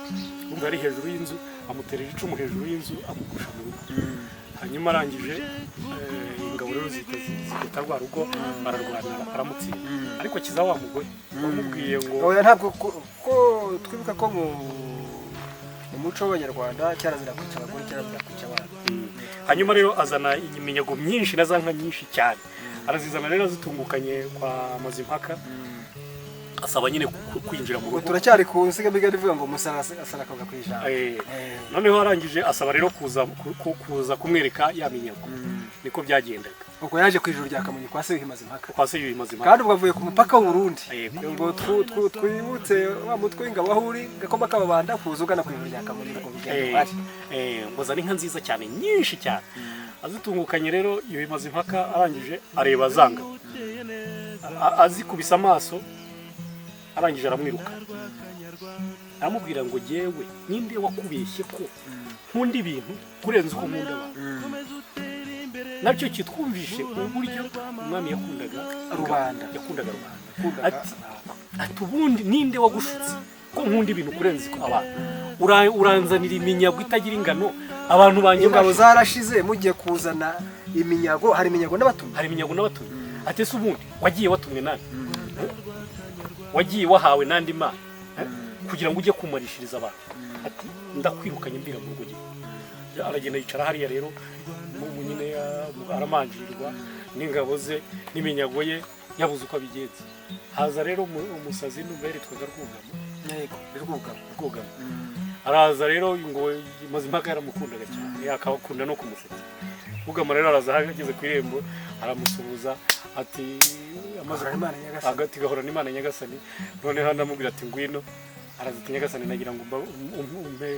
umva ari hejuru y'inzu amuterera icumu hejuru y'inzu amugusha mu rugo hanyuma arangije ingabo rero zigota rwa rugo bararwana aramutsinda ariko kiza wa mugore bamubwiye ngo oya ntabwo ko twibuka ko mu muco w'Abanyarwanda cyarazira kwica abagore cyarazira kwica abana hanyuma rero azana iminyago myinshi na za nka nyinshi cyane arazizana rero zitungukanye kwa Mazimpaka asaba nyine kwinjira mu rugo turacyari ku nsigamigani ivuga ngo musara asara akavuga kwijana noneho arangije asaba rero kuza kumwereka ya minyago niko byagendaga ubwo yaje ku ijuru rya Kamonyi kwa Seyuhi Mazimpaka kandi ubwo avuye ku mupaka w'u Burundi ngo twibutse wa mutwe w'ingabo aho uri gakoma kababanda kuza ugana ku ijuru rya Kamonyi ngo bigende mbozana inka nziza cyane nyinshi cyane azitungukanye rero Yuhi Mazimpaka arangije areba zanga azikubisa amaso arangije aramwiruka aramubwira ngo jewe ninde wakubeshye ko nkunda ibintu kurenza uko nkunda abantu nabyo kitwumvishe uburyo umwami yakundaga rubanda ati ubundi ninde wagushutse ko nkunda ibintu kurenza abantu uranzanira iminyago itagira ingano abantu banjye ingabo zarashize mugiye kuzana iminyago hari iminyago n'abatumye ati se ubundi wagiye watumwe nani wagiye wahawe nandi mana kugira ngo ujye kumarishiriza abantu ati ndakwirukanye mbira mu rugo aragenda yicara hariya rero nyine aramanjirirwa n'ingabo ze n'iminyago ye yabuze uko abigenza haza rero umusazi n'umubere twaga rwugama araza rero ngo Mazimpaka yaramukundaga cyane akabakunda no kumusetsa Rwugama rero araza hageze ku irembo aramusuhuza ati agati gahora n'Imana Nyagasani noneho ndamubwira ati ngwino arazita Nyagasani nagira ngo umpe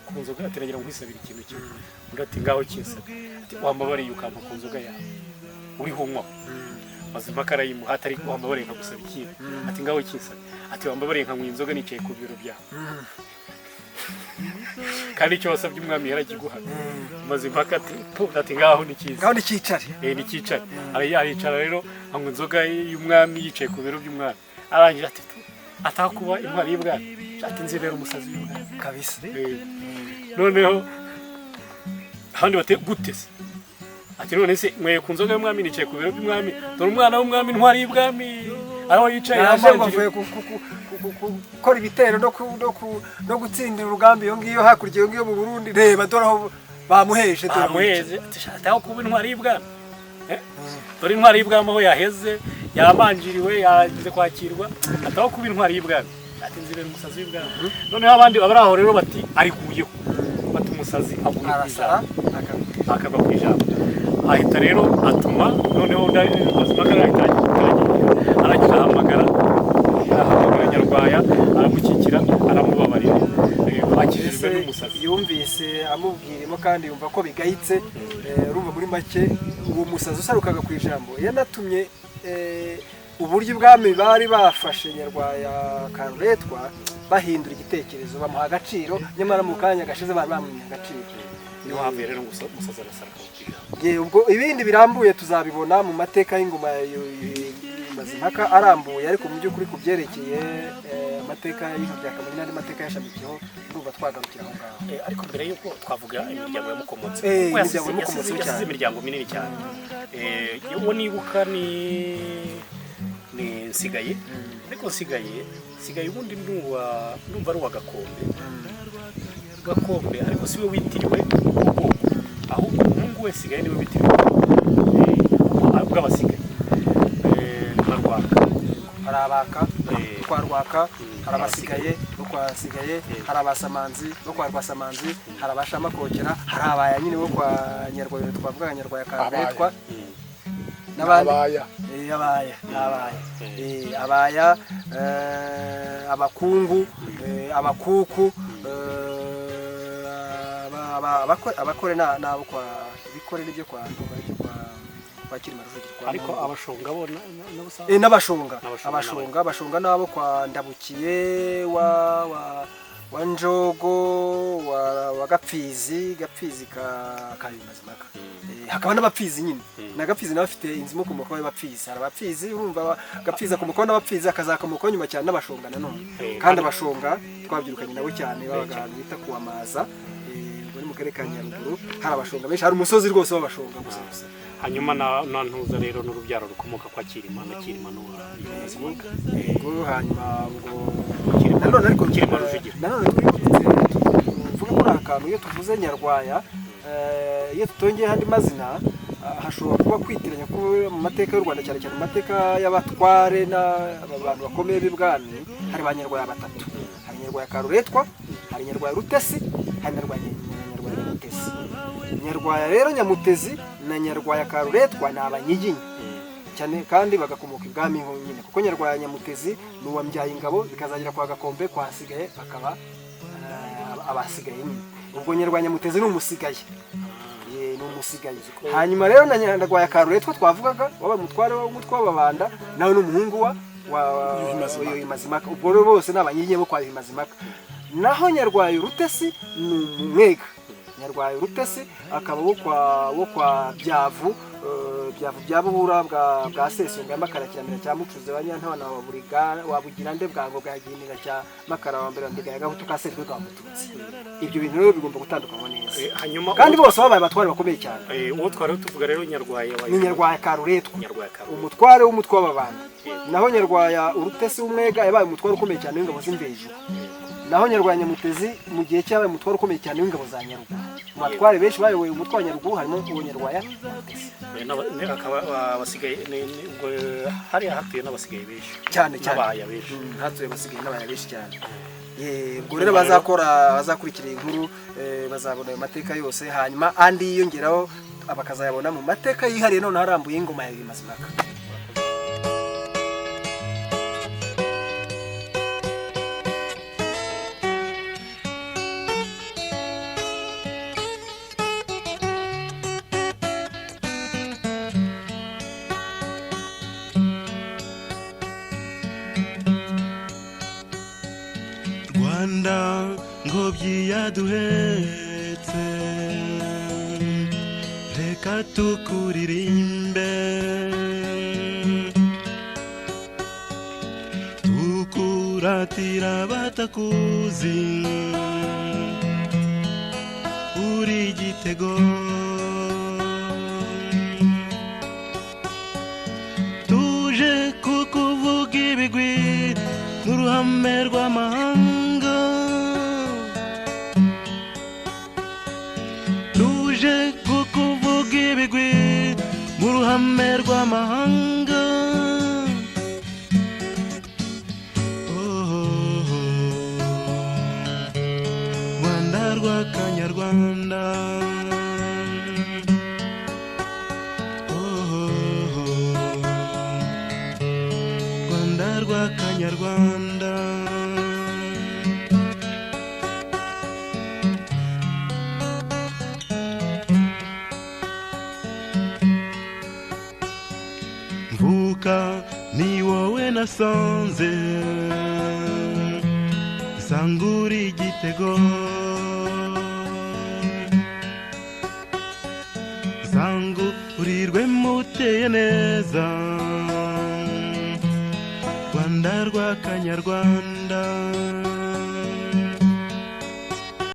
kunzoga ati nagira ngo nkwisabira ikintu kimwe undi ati ngaho kinsabe ati wambabariye ukampa kunzoga yawe uri hunywa Mazimpaka arayimuha atari wambabariye nkagusaba ikintu ati ngaho kinsabe ati wambabariye nkanywa inzoga nicaye ku biro byawe kandi icyo wasabye umwami yarakiguha Mazimpaka ati ngaho nicicare nicicare aricara rero anywa inzoga y'umwami yicaye ku biro by'umwami arangira ati atakuba intwari y'ibwami ati nzibera umusazi w'ibwami kabisa noneho handi bate gutese ati none se mwe ku nzoga y'umwami nicaye ku biro by'umwami dore umwana w'umwami intwari y'ibwami aho yicaye yamanjije gukora ibitero no gutsindira urugamba iyo ngiyo hakurya iyo ngiyo mu Burundi reba dore aho bamuheje ataho kuba intwari y'ibwami dore intwari y'ibwami aho yaheze yamanjiriwe yagize kwakirwa ataho kuba intwari y'ibwami ati nzibera umusazi w'ibwami noneho abandi babari aho rero bati ariguyeho bati umusazi akagwa ku ijambo ahita rero atuma noneho Mazimpaka aragira ahamagara Nyarwaya aramukikira aramubabarira akijijwe n'umusazi yumvise amubwirimo kandi yumva ko bigayitse urumva muri make uwo musazi usarukaga ku ijambo yanatumye uburyo ubwami bari bafashe Nyarwaya Karuretwa bahindura igitekerezo bamuha agaciro nyamara mu kanya gashize bari bamwimye agaciro niho havuye rero umusazi arasaruka ku ijambo ubwo ibindi birambuye tuzabibona mu mateka y'ingoma Mazimpaka arambuye ariko mu by'ukuri ku byerekeye amateka y'ijoro rya Kamonyi n'andi mateka yashamikiyeho urumva twagarukira aho ngaho. ariko mbere yuko twavuga imiryango yamukomotse imiryango yamukomotse yasize imiryango minini cyane. Uwo nibuka ni Nsigaye, ariko Nsigaye ubundi ndumva ari uwa Gakombe ariko siwe witiriwe ubwoko, ahubwo umuhungu we Nsigaye niwe witiriwe bw'Abasigaye na Rwaka. Hari Abaka kwa Rwaka, hari Abasigaye bo kwa Nsigaye, hari Abasamanzi bo kwa Rwasamanzi, hari Abashamakokera, hari Abaya nyine bo kwa Nyarwaya, twavuga Nyarwaya Karetwa n'abandi Abaya, Abakungu, Abakuku, abakore nabo kwa bikore n'ibyo kwa Kirima Rujugiro, ariko abashonga bo n'abashonga nabo kwa Ndabukiye wa Njogo wa Gapfizi ka Mazimaka. Hakaba n'abapfizi nyine na Gapfizi nawe afite inzimo ku mukobwa w'abapfizi. Hari abapfizi urumva Gapfiza ku mukobwa n'abapfizi akazakomoka nyuma cyane n'abashonga nanone, kandi abashonga twabyirukanye nawe cyane babaga ahantu bita kuwamaza muri mu karere ka Nyaruguru. Hari abashonga benshi, hari umusozi rwose w'abashonga gusa. Hanyuma na ntuza rero n'urubyaro rukomoka kwa Kirima Mazimaka. Hanyuma ngo nanone ariko Kirima Rujugiro nanone tuvuga muri akantu iyo tuvuze Nyarwaya, iyo tutongeye andi mazina hashobora kuba kwitiranya ko mu mateka y'u Rwanda, cyane cyane mu mateka y'abatware n'abantu bakomeye b'ibwami, hari ba Nyarwaya batatu. Hari Nyarwaya Karuretwa, hari Nyarwaya Rutesi, hari Nyarwaya Nyamutezi. Nyarwaya rero Nyamutezi na Nyarwaya Karuretwa ni Abanyiginya cyane, kandi bagakomoka ibwami nyine, kuko Nyarwaya Nyamutezi ni uwa Mbyayingabo, bikazagira kwa Gakombe, kwa Nsigaye bakaba Abasigaye nyine. Ubwo Nyarwaya Nyamutezi ni umusigaye, hanyuma rero na Nyarwaya Karuretwa twavugaga waba umutware w'umutwe w'Ababanda, nawe n'umuhungu wa Yuhi Mazimaka. Ubwo rero bose n'Abanyiginya bo kwa Yuhi Mazimaka. Naho Nyarwaya Rutesi ni Umwega. Nyarwaya Rutesi akaba wo kwa Byavu bya Buhura bwa Sesonga y'Makarakiramira cya Mucuzi wa Nyantwana wa Bugirande bwango bwa Ginira cya Makara wa mbere ndega Gahutu ka Serwe bwa Mututsi. Ibyo bintu rero bigomba gutandukanywa neza, hanyuma kandi bose babaye abatware bakomeye cyane. Uwo twari tuvuga rero Nyarwaya ni Nyarwaya Karuretwa, umutware w'umutwe w'Ababanda. Naho Nyarwaya Urutesi w'Umwega yabaye umutware ukomeye cyane w'ingabo z'Imvejuru. Naho Nyarwaya Nyamutezi mu gihe cyabaye umutware ukomeye cyane w'ingabo za Nyaruguru. Mu batware benshi bayoboye umutwe wa Nyaruguru harimo uwo Nyarwaya Nyamutezi. Abasigaye hari hatuye n'abasigaye benshi cyane hatuye abasigaye n'abaya benshi cyane. Ubwo rero bazakurikira inkuru bazabona ayo mateka yose, hanyuma andi yiyongeraho bakazayabona mu mateka yihariye none harambuye ingoma ya Yuhi Mazimaka. Rwanda ngobyi yaduhetse, reka tukuririmbe, tukuratira batakuzi, uri igitego, tuje kukuvuga ibigwi n'uruhame rw'amahanga, tuje kukuvuga ibigwi mu ruhame rw'amahanga. Rwanda rwa Kanyarwanda, Rwanda rwa Kanyarwanda. Mvuka ni wowe nasanze, sangura igitego, sangurirwe muteye neza, Rwanda rwa Kanyarwanda